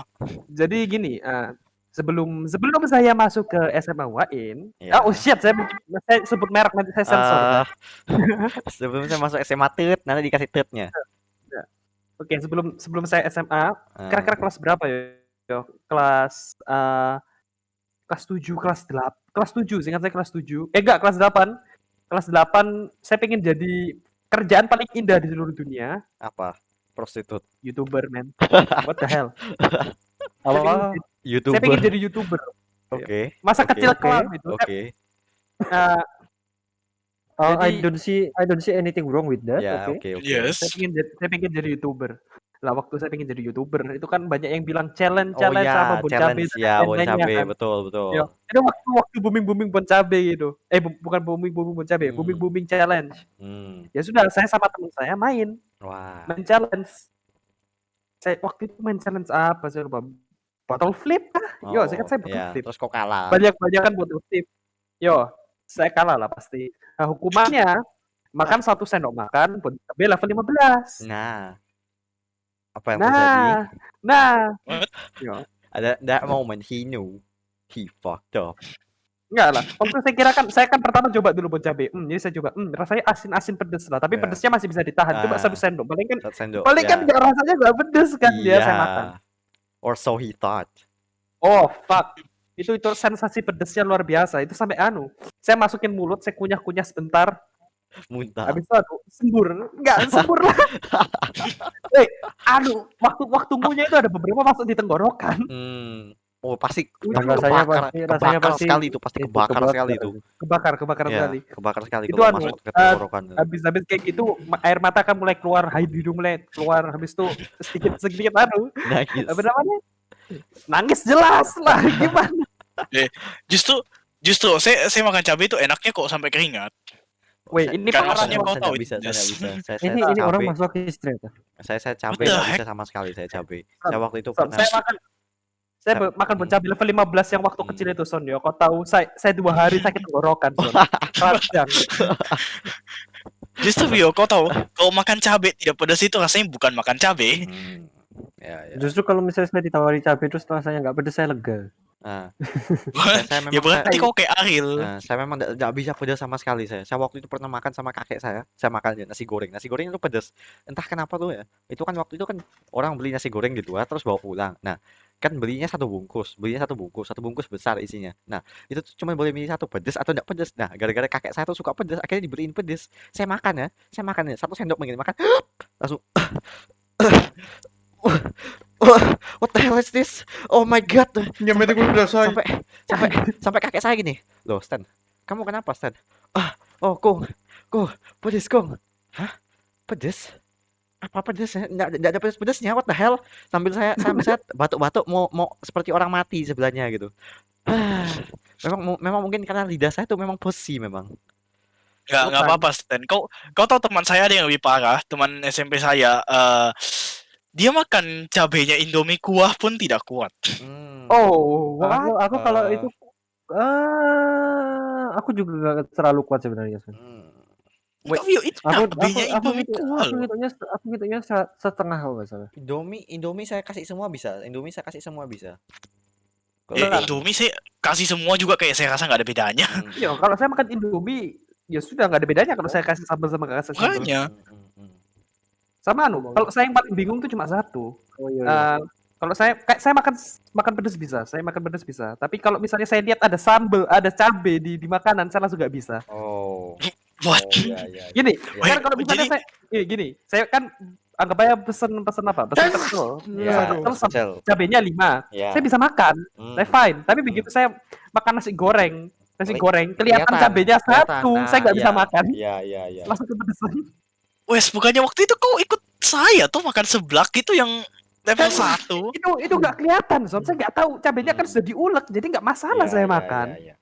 Jadi gini, sebelum saya masuk ke SMA UAIN, Ya. oh shit, saya sebut merek nanti saya sensor. Sebelum saya masuk SMA tet, nanti dikasih tetnya. Oke, sebelum saya SMA, kira-kira kelas berapa ya? Kelas 7, kelas 7, seingat saya kelas 7. Enggak, kelas 8. Kelas 8 saya pengen jadi kerjaan paling indah di seluruh dunia, Apa? Prostitut. YouTuber, man. What the hell? Apa? Saya pengen jadi YouTuber. Oke. Masa Oke. kecil kelam itu. Oke. Eh, I Jadi- don't see anything wrong with that. Ya, Oke. oke. Yes. saya pengen jadi YouTuber. Lah waktu saya pengen jadi YouTuber itu kan banyak yang bilang challenge Oh apa ya, Bon Cabe challenge dan ya, Bon lain-lainnya Cabe, kan. betul, betul. Ya, itu waktu booming Bon Cabe gitu. Bukan booming Bon Cabe, booming challenge. Hmm. Ya sudah, saya sama teman saya main Wah. challenge. Saya waktu itu main challenge apa saya lupa. Bottle flip kah? Yo, saya kan saya bottle ya. flip. Terus kok kalah? Banyak-banyakan bottle flip. Yo, saya kalah lah pasti. Nah, hukumannya makan 1 sendok makan Bon Cabe level 15. Nah, apa yang terjadi? Nah. What? Yo. Ada that moment he knew he fucked up. Enggak lah. Waktu saya kan pertama coba dulu Bon Cabe. Jadi saya coba, rasanya asin-asin pedes lah. Tapi Ya. pedesnya masih bisa ditahan. Coba 1 sendok. Paling kan Satu sendok. nggak rasanya nggak pedes kan dia saya makan. Or so he thought. Oh fuck. Itu sensasi pedesnya luar biasa. Itu sampai saya masukin mulut, saya kunyah-kunyah sebentar. Muntah. Habis itu sembur. Enggak sembur lah. Waktu ngunyah itu ada beberapa masuk di tenggorokan. Oh, pasti Rasanya kebakar pasti sekali itu, pasti kebakar sekali itu. Kebakar Ya, sekali. kebakar sekali Itu kalau masuk ke tenggorokan. Habis kayak gitu air mata kan mulai keluar, hidung mulai keluar, habis itu sedikit Nangis. apa namanya? Nangis jelas lah gimana. Justru saya makan cabai itu enaknya kok sampai keringat. Weh, ini Kan parahnya maksudnya kau saya tahu nggak bisa, saya yes. nggak bisa. Ini orang masuk history. Saya cabai What the nggak heck? bisa sama sekali, saya cabai. Saya waktu itu Son, pernah. saya makan Bon Cabe level 15 yang waktu kecil itu Son yo. Kau tahu saya 2 hari sakit tenggorokan Son. Panjang. Justru Vio, kau tahu kalau makan cabai tidak pedas itu rasanya bukan makan cabai. Ya. Justru kalau misalnya saya ditawari cabai terus rasanya nggak pedes, saya lega. Nah, Ya memang berarti kau kayak Ariel. saya memang nggak bisa pedas sama sekali saya. Saya waktu itu pernah makan sama kakek saya makan nasi goreng. Nasi goreng itu pedas. Entah kenapa tuh ya. Itu kan waktu itu kan orang beli nasi goreng di luar terus bawa pulang. Nah, kan belinya satu bungkus besar isinya. Nah, itu tuh cuma boleh milih satu, pedas atau enggak pedas. Nah, gara-gara kakek saya tuh suka pedas, akhirnya dibeliin pedas. Saya makan ya, 1 sendok begini makan, langsung what the hell is this? Oh my god. Nyampe gue udah say. Sampai kakek saya gini. Loh, Stan. Kamu kenapa, Stan? Kong, pedes, Kong. Hah? Pedes? Apa pedesnya? Enggak ada pedesnya. What the hell? Sambil saya batuk-batuk mau seperti orang mati sebelahnya gitu. Memang mungkin karena lidah saya tuh memang posi memang. Nggak apa-apa Stan. Kau tahu teman saya ada yang lebih parah. Teman SMP saya. Dia makan cabenya Indomie kuah pun tidak kuat. Oh, Aku kalau itu aku juga gak terlalu kuat sebenarnya. Itu cabenya Indomie kuah. Aku ngitungnya setengah kalau nggak salah. Indomie saya kasih semua bisa. Indomie saya kasih semua juga kayak saya rasa nggak ada bedanya. Iya, kalau saya makan Indomie ya sudah nggak ada bedanya kalau saya kasih sambal sama nggak kasih sambal. Makanya. Sama kalau saya yang paling bingung tuh cuma satu. Oh iya. Kalau saya makan pedas bisa, Tapi kalau misalnya saya lihat ada sambal, ada cabe di makanan, saya langsung nggak bisa. What? Iya. Gini, Wait, kan kalau misalnya saya kan anggap aja pesen apa? Pesen pecel. Pecel. Cabenya 5. Ya. Saya bisa makan. Saya fine. Tapi begitu saya makan nasi goreng, kelihatan cabenya 1, saya nggak bisa makan. Iya. Langsung kepedesan. Wes, bukannya waktu itu kau ikut saya tuh makan seblak itu yang level 1. Itu nggak kelihatan, Son. Saya nggak tahu cabenya kan sudah diulek, jadi nggak masalah saya makan. Iya.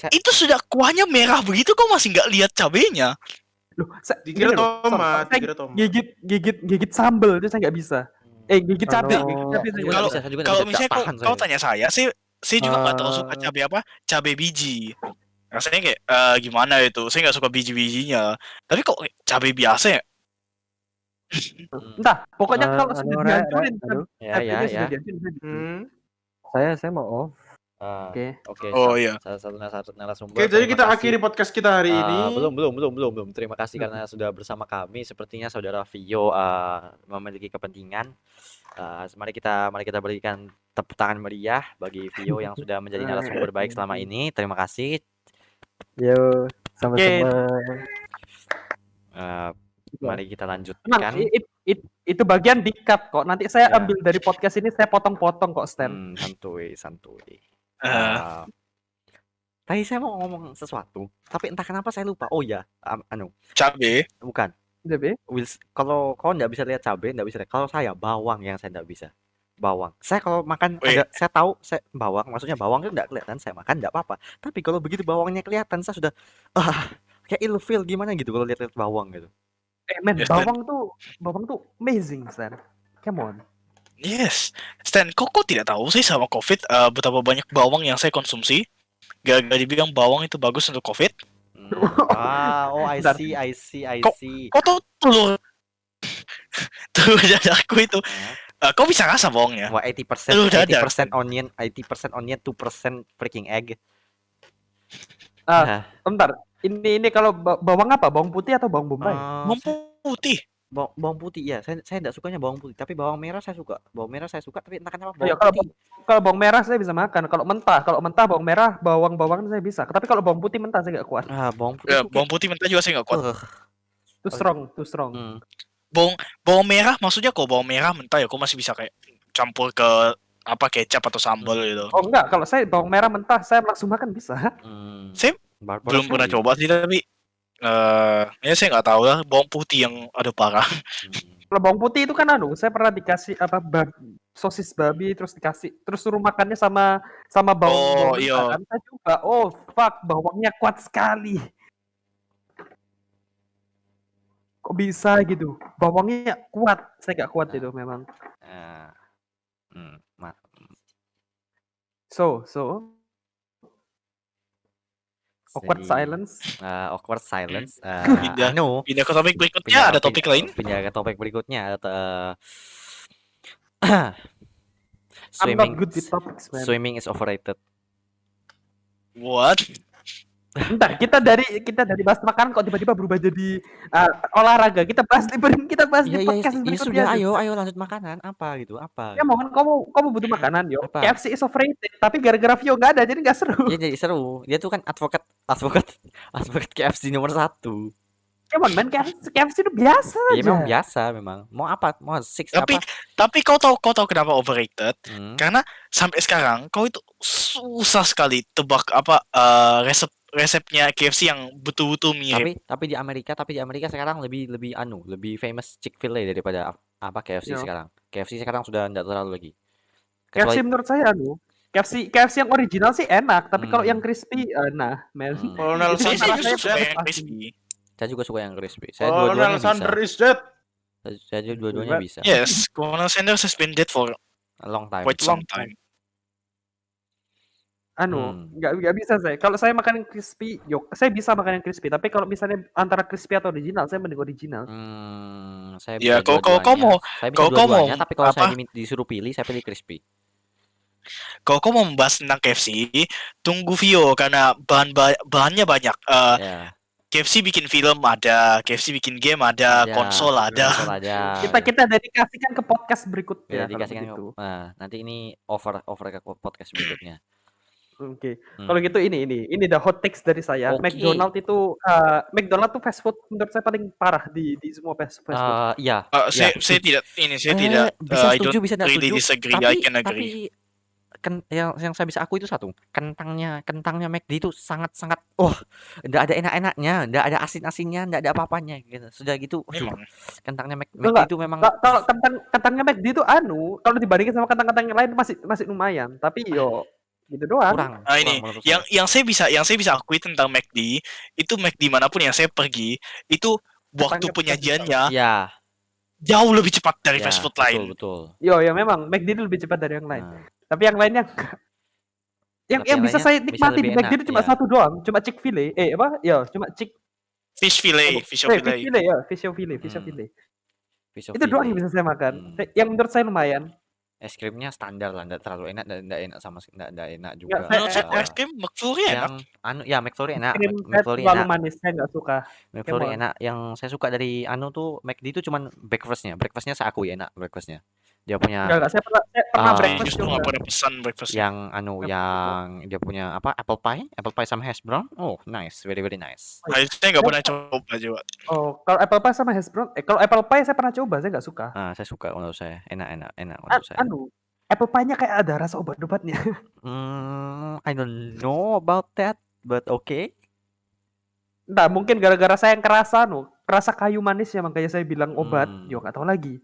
Itu sudah kuahnya merah begitu kau masih nggak lihat cabenya. Loh, Dikira gini loh, tomat, Son, dikira tomat. gigit sambel itu saya nggak bisa. Gigit cabe, saya nggak bisa. Kalau misalnya kau tanya saya juga nggak terlalu suka cabai apa? Cabai biji. Rasanya kayak gimana itu? Saya nggak suka biji-bijinya. Tapi kok cabai biasa ya? Entah, pokoknya kalau sudah dihancurin Ya. Saya mau off. Oke. Oh iya. Salah satu narasumber. Oke, jadi Terima kita kasih. akhiri podcast kita hari ini. Belum. Terima kasih karena sudah bersama kami. Sepertinya saudara Vio memiliki kepentingan. Mari kita berikan tepuk tangan meriah bagi Vio yang sudah menjadi narasumber baik selama ini. Terima kasih. Yo, sama-sama. Eh, Gitu. mari kita Tenang, lanjutkan. itu bagian di-cut kok. Nanti saya Ya. ambil dari podcast ini, saya potong-potong kok, Stan. Santuy, santuy. Eh, Eh, tadi saya mau ngomong sesuatu, tapi entah kenapa saya lupa. Oh ya, cabe. bukan. Jadi, Kalau kau nggak bisa lihat cabai, nggak bisa lihat. Kalau saya bawang yang saya nggak bisa. Bawang. Saya kalau makan Wait. saya tahu saya bawang, maksudnya bawang itu nggak kelihatan, saya makan nggak apa-apa. Tapi kalau begitu bawangnya kelihatan, saya sudah kayak ilfeel gimana gitu kalau lihat bawang gitu. men, Yes, Stan. bawang tuh amazing, Stan. Come on. Yes. Stan, kok tidak tahu sih sama COVID betapa banyak bawang yang saya konsumsi? Gara-gara dibilang bawang itu bagus untuk COVID. Oh, I Bentar. see. Kok tuh telur telur dadaku itu Hah? kok bisa rasa bawangnya? Wah, 80% Telur dadar. 80% onion, 2% freaking egg. Bentar. Ini kalau bawang apa? Bawang putih atau bawang bombay? Bawang putih. Bawang putih ya. Saya enggak sukanya bawang putih, tapi bawang merah saya suka. Bawang merah saya suka, tapi entah kenapa Ya, bawang putih. kalau bawang merah saya bisa makan. Kalau mentah bawang merah, bawang-bawangan saya bisa. Tapi kalau bawang putih mentah saya nggak kuat. Bawang putih Ya, tuh bawang putih mentah juga saya nggak kuat. Too strong. Bawang merah maksudnya kok bawang merah mentah ya kok masih bisa kayak campur ke kecap atau sambal gitu. Oh enggak, kalau saya bawang merah mentah saya langsung makan bisa. Saya belum pernah coba sih, tapi ya saya nggak tahu lah bawang putih yang ada parah. Kalau bawang putih itu kan saya pernah dikasih sosis babi terus suruh makannya sama bawang mentah iya. kan. Saya coba, fuck, bawangnya kuat sekali. Kok bisa gitu? Bawangnya kuat, saya nggak kuat itu memang. So awkward silence. Awkward silence. Pindah ke topik berikutnya. Ada topik lain? Pindah ke topik berikutnya. I'm not good with topics, man. Swimming is overrated. What? Bentar, kita dari bahas makanan kok tiba-tiba berubah jadi olahraga. Kita bahas di podcast berikutnya. Sudah, ayo lanjut makanan. Apa? Ya mohon kamu butuh makanan, yo. Apa? KFC is overrated, tapi gara-gara Vio nggak ada jadi nggak seru. Iya, jadi seru. Dia tuh kan advokat KFC nomor 1. Cuman man, KFC itu biasa aja. Iya, memang biasa memang. Mau apa? Mau six Tapi apa? tapi kau tahu kenapa overrated? Hmm. Karena sampai sekarang kau itu susah sekali tebak resepnya KFC yang betul-betul mirip. Tapi di Amerika sekarang lebih famous Chick-fil-A daripada KFC Iya. sekarang. KFC sekarang sudah enggak terlalu lagi. KFC menurut saya KFC yang original sih enak, tapi kalau yang crispy man. Colonel Itu Sanders rasanya is dead. Yang crispy. Saya juga suka yang crispy. Saya dua-duanya Colonel bisa. Sanders is dead. Saya dua-duanya bisa. Yes, Colonel Sanders has been dead for A long time. quite some time. Nggak bisa saya. Kalau saya makan yang crispy, saya bisa makan yang crispy. Tapi kalau misalnya antara crispy atau original, saya mending original. Saya Ya, bisa kau mau dua-duanya, tapi kalau saya disuruh pilih, saya pilih crispy. Kalau kau mau membahas tentang KFC, tunggu Vio karena bahannya banyak. KFC bikin film ada, KFC bikin game ada, konsol ada. Kita dedikasikan ke podcast berikutnya. Nanti ini over ke podcast berikutnya. Oke. Kalau gitu ini the hot takes dari saya. McDonald tuh fast food menurut saya paling parah di semua fast food. Iya. Saya tidak bisa setuju, bisa tidak really setuju. disagree. I can agree. Yang saya bisa aku itu satu, kentangnya McD itu sangat enggak ada enak-enaknya, enggak ada asin-asinnya, enggak ada apa-apanya gitu. Sudah gitu, kentangnya McD itu memang kalau kentangnya McD itu kalau dibandingin sama kentang-kentang yang lain masih lumayan, tapi gitu doang. Kurang yang saya bisa akui tentang McD itu McD manapun yang saya pergi itu waktu penyajiannya jauh lebih cepat dari fast food lain. Betul. Ya memang McD itu lebih cepat dari yang lain. Tapi yang lainnya yang bisa saya nikmati di McD itu cuma satu doang, cuma Chick-fil-A. Cuma Fish fillet. Itu doang yang bisa saya makan. Yang menurut saya lumayan. Es krimnya standar lah, enggak terlalu enak dan enggak enak enggak enak juga. Menurut saya es krim McFlurry enak. McFlurry enak. McFlurry terlalu manis, saya enggak suka. McFlurry enak. Yang saya suka dari tuh McD itu cuman breakfastnya saya akui enak breakfastnya. Dia punya Enggak, saya pernah Ah, breakfast Justru coba. nggak pernah pesan breakfast. yang yang dia punya apa? Apple pie sama hash brown. Oh, nice, very very nice. Nah, itu saya nggak pernah coba juga. Oh, kalau apple pie sama hash brown, kalau apple pie saya pernah coba, saya nggak suka. Saya suka menurut saya, enak menurut saya. Apple pie-nya kayak ada rasa obat-obatnya. I don't know about that, but okay. Entah, mungkin gara-gara saya yang kerasa kayu manis ya, makanya saya bilang obat. Yo, nggak tahu lagi.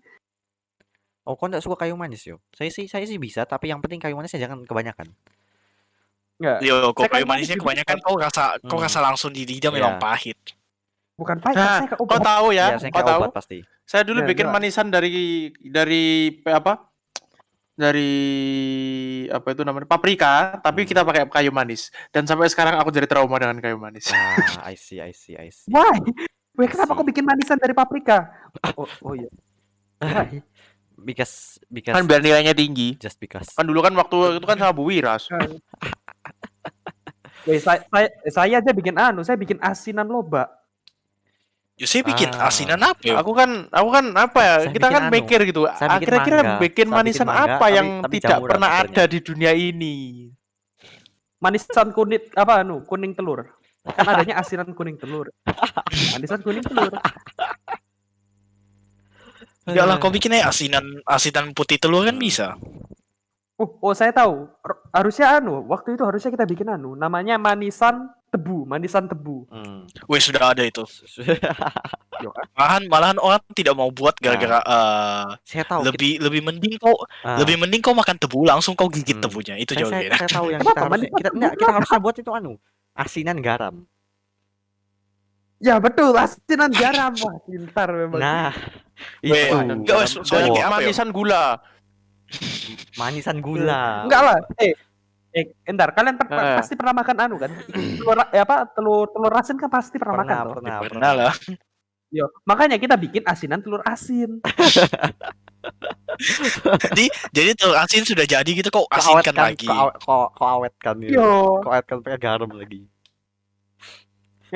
Oh, kok nggak suka kayu manis yo? Saya sih bisa, tapi yang penting kayu manisnya jangan kebanyakan. Nggak. Yo, kok Saya kayu kayu manis manisnya juga kebanyakan kau rasa langsung di lidah memang Iya. pahit. Bukan pahit, Nah, saya ke kau obat. tahu ya, Iya, saya kau kayak tahu. obat pasti. Saya dulu Ya, bikin jelas. manisan dari apa? Dari apa itu namanya? Paprika, tapi kita pakai kayu manis. Dan sampai sekarang aku jadi trauma dengan kayu manis. I see. Why? Weh, kenapa See. kok bikin manisan dari paprika? Oh iya. Why? Because Kan biar nilainya tinggi. just because. Kan dulu kan waktu itu kan sama Bu Wiras. Weh, saya aja bikin saya bikin asinan loba. Yo, saya bikin Ah. asinan apa yo? Aku kan apa ya? Saya Kita bikin kan mikir gitu. saya bikin Kira-kira mangga. bikin Saya manisan bikin mangga, apa tapi- yang tapi tidak campuran pernah sebenarnya. ada di dunia ini? Manisan kuning telur. Kan adanya asinan kuning telur. Manisan kuning telur. Enggak lah, kau bikin aja asinan putih telur kan bisa. Oh, saya tahu. Harusnya waktu itu harusnya kita bikin namanya manisan tebu. Wih, sudah ada itu. Malahan orang tidak mau buat gara-gara Saya tahu. lebih mending kau makan tebu langsung kau gigit tebunya. Itu jauh lebih enak. Saya tahu yang Kenapa? kita harusnya buat itu asinan garam. Ya betul, asinan garam. Wah, pintar memang. Nah, Weh, itu enggak, wes, soalnya kayak apa ya? Manisan gula. manisan gula. Enggak lah. Entar, kalian Eh. pasti pernah makan kan? Telur asin kan pasti pernah makan toh. Pernah lah. Yo, makanya kita bikin asinan telur asin. Jadi telur asin sudah jadi gitu kau asinkan lagi. Kau awetkan gitu. Yo. Kau awetkan pakai garam lagi.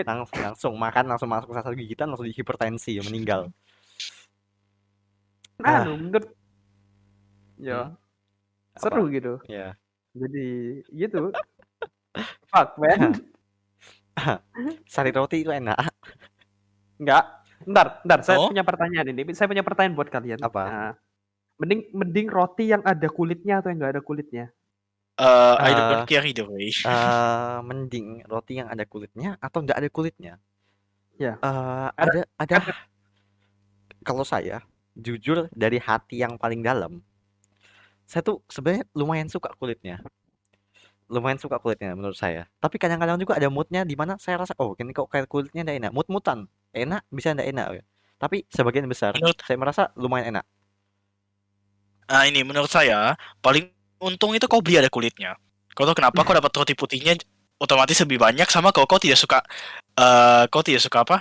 Langsung makan, langsung masuk ke satu gigitan, langsung hipertensi, meninggal. Menurut seru gitu. Ya. Jadi gitu. Fuck, man. Sari roti itu enak. Enggak. Bentar, saya Oh? punya pertanyaan ini. Saya punya pertanyaan buat kalian. Apa? Nah, mending roti yang ada kulitnya atau yang enggak ada kulitnya? I don't care either way. Mending roti yang ada kulitnya atau enggak ada kulitnya? Ya. Ada. Kalau saya jujur dari hati yang paling dalam, saya tuh sebenarnya lumayan suka kulitnya menurut saya. Tapi kadang-kadang juga ada moodnya di mana saya rasa ini kok kayak kulitnya nggak enak. Mood-moodan enak bisa nggak enak ya. Tapi sebagian besar saya merasa lumayan enak. Ini menurut saya paling untung itu kau beli ada kulitnya. Kau tahu kenapa kau dapat roti putihnya otomatis lebih banyak sama kau tidak suka kau tidak suka apa?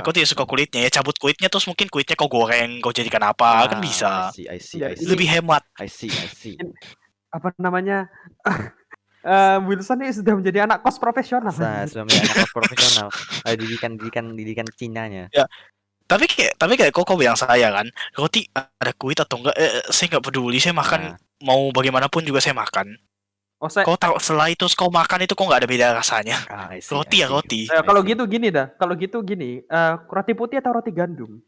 Kau tidak suka kulitnya ya, cabut kulitnya terus mungkin kulitnya kau goreng, kau jadikan apa kan bisa. I see. Lebih hemat. I see. Apa namanya? Wilson ini sudah menjadi anak kos profesional. Saya sudah menjadi anak profesional. Didikan Cinanya. Tapi kayak kau bilang saya kan, roti ada kulit atau enggak, saya nggak peduli, saya makan mau bagaimanapun juga saya makan. Kau tahu setelah itu kau makan itu kau nggak ada beda rasanya. Roti ya roti. Kalau gitu gini dah. Roti putih atau roti gandum?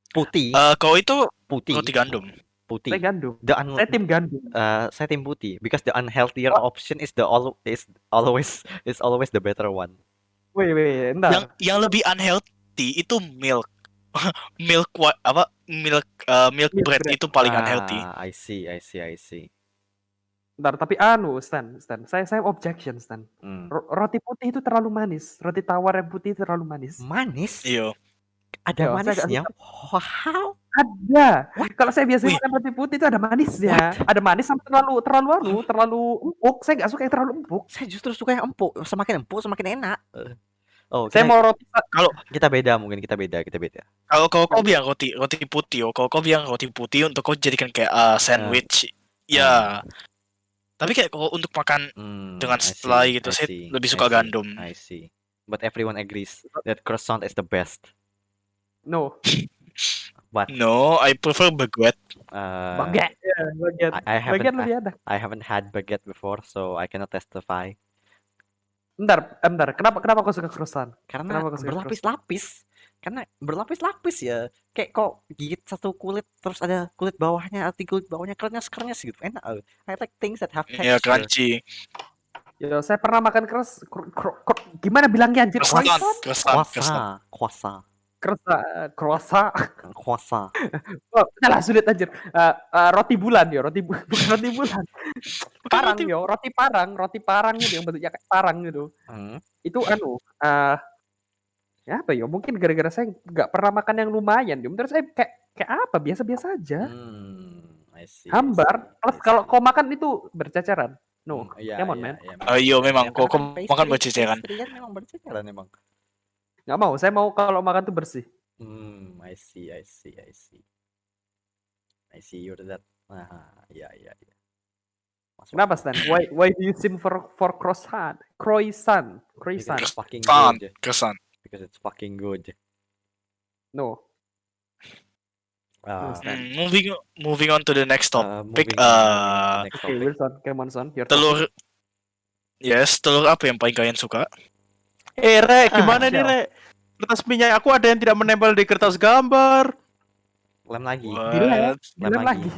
Putih. Kau itu Putih. roti gandum. Putih. Saya gandum. Saya tim gandum. Saya tim putih because the unhealthier option is always the better one. Wait, entar. Yang lebih unhealthy itu milk. milk bread itu paling unhealthy. I see. Bentar, tapi Stan. Saya objection, Stan. Roti putih itu terlalu manis. Roti tawar yang putih terlalu manis. Manis? Iya. Ada manisnya? Wow. Ada. Kalau saya biasanya makan roti putih itu ada manisnya. Ada manis sama terlalu empuk. Saya nggak suka yang terlalu empuk. Saya justru suka yang empuk. Semakin empuk semakin enak. Saya mau roti. Kalau kita beda. Kalau kau bilang roti putih, kalau kau bilang roti putih untuk kau jadikan kayak sandwich, ya. Tapi kayak kalau untuk makan dengan selai gitu, saya lebih suka gandum. I see. But everyone agrees that croissant is the best. No. But No, I prefer baguette. Baget. Ya, baget. Baget lebih enak. I haven't had baguette before, so I cannot testify. Bentar. Kenapa kau suka croissant? Karena Kenapa kau suka berlapis-lapis. Karena berlapis-lapis ya. Kayak kok gigit satu kulit terus ada kulit bawahnya, arti kulit bawahnya krenyes-krenyes gitu. Enak. I like things that have Ya, texture. crunchy. Yo, saya pernah makan gimana bilangnya anjir? Croissant. Croissant. Croissant. Croissant. Croissant. Oh, salah sulit anjir. Roti bulan yo, bukan roti bulan. Parang yo, roti parang gitu yang bentuknya kayak parang gitu. Itu ya apa yo? Mungkin gara-gara saya nggak pernah makan yang lumayan. Menurut saya kayak apa? Biasa-biasa aja. I see. Hambar. Terus kalau kau makan itu berceceran. No, Iya, come on, man. Iya, memang kok makan pastry berceceran. kan memang berceceran emang. Nggak mau. Saya mau kalau makan tuh bersih. I see. I see you're that. Iya. Masuk. Kenapa Stan? Why do you sin for croissant? Croissant. Because it's fucking Croissant. good. Croissant. Because it's fucking good. No. Moving on to the next topic. Okay, Wilson, come on, son. Your Telur. Yes, telur apa yang paling kalian suka? Rek, gimana nih, siap. Rek? Kertas minyak aku ada yang tidak menempel di kertas gambar. Lem lagi. Dilem lagi.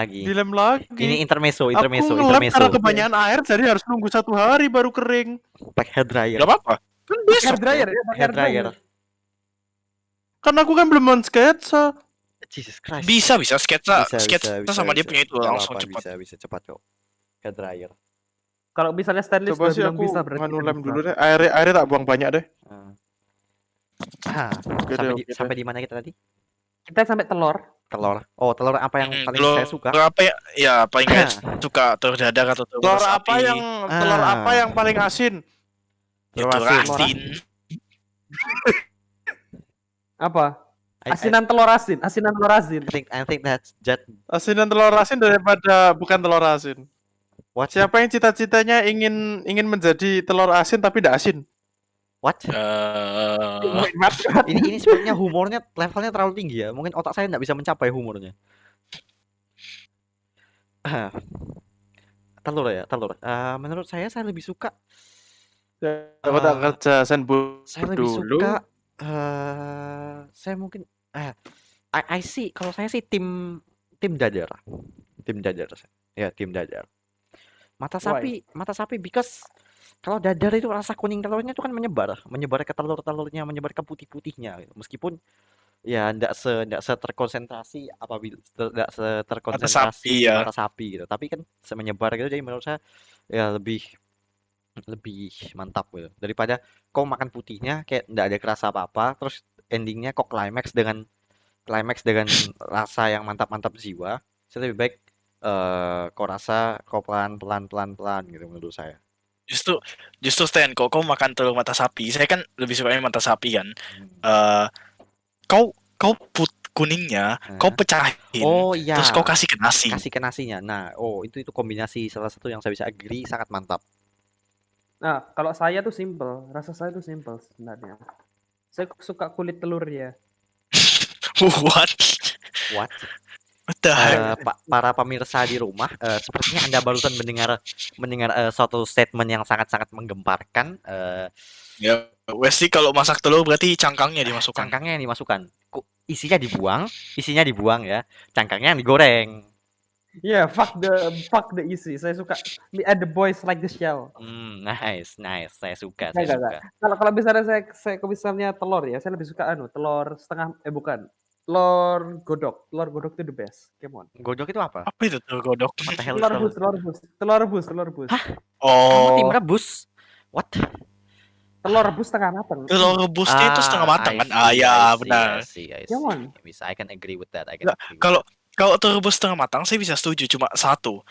Dilem lagi. Ini intermezzo. Aku ngelem karena kebanyakan air, jadi harus nunggu 1 hari baru kering. Pakai hair dryer. Gak apa-apa. Kan Hair besok. dryer ya, Hair dryer. Karena aku kan belum men-sketsa. Jesus Christ. Bisa sketsa Bisa, sama dia punya itu Nggak langsung apa-apa, cepat. Bisa cepat kok. Hair dryer. Kalau misalnya stainless Coba udah sih bilang aku bisa berarti nganu kan lem bisa. dulu deh. Airnya tak buang banyak deh. Sampai di mana kita tadi? Kita sampai telur. Telur. Oh, telur apa yang paling Telur saya suka? apa ya paling kalian suka? Telur dadar atau telur Telur sapi? apa yang paling asin? Telur Telur asin. Apa? Asinan telur asin. I think that's that. Asinan telur asin daripada bukan telur asin. What? Siapa yang cita-citanya ingin menjadi telur asin tapi tidak asin? What? Ini sebenarnya humornya levelnya terlalu tinggi ya. Mungkin otak saya nggak bisa mencapai humornya. Telur. Menurut saya lebih suka. Aku tak kerja sen Saya lebih dulu. suka. Saya mungkin. I see. Kalau saya sih tim dadar. Tim dadar. Ya, tim dadar. Mata sapi because kalau dadar itu rasa kuning telurnya itu kan menyebar ke telurnya, menyebar ke putih-putihnya gitu. Meskipun ya enggak terkonsentrasi apabila enggak terkonsentrasi mata sapi gitu. Tapi kan menyebar gitu, jadi menurut saya ya lebih mantap gitu. Daripada kau makan putihnya kayak enggak ada kerasa apa-apa, terus endingnya kok climax dengan rasa yang mantap jiwa. Saya lebih baik kau pelan gitu menurut saya. Justru Stan, kau makan telur mata sapi. Saya kan lebih sukanya mata sapi kan. Kau kuningnya, kau pecahin. Oh iya. Terus kau kasih ke nasi. Kasih ke nasinya. Nah, itu kombinasi salah satu yang saya bisa agree sangat mantap. Nah, kalau saya tuh simple. Rasa saya tuh simple sebenarnya. Saya suka kulit telurnya. What? What the heck? Para pemirsa di rumah, sepertinya Anda barusan mendengar suatu statement yang sangat-sangat menggemparkan. Ya, Wesley kalau masak telur berarti cangkangnya dimasukkan. Cangkangnya yang dimasukkan. Isinya dibuang ya. Cangkangnya yang digoreng. Yeah, fuck the isi. Saya suka the boys like the shell. Nice. Saya suka. Kalau misalnya saya misalnya telur ya, saya lebih suka telur setengah bukan. Telur godok itu the best. Come on. Godok itu apa? Apa itu telur godok? Telur rebus. Hah? Oh. Tim rebus? What? Telur rebus setengah matang. Telur rebusnya itu setengah matang kan? Ya benar. Come on. I can agree with that. Kalau telur rebus setengah matang saya bisa setuju, cuma satu.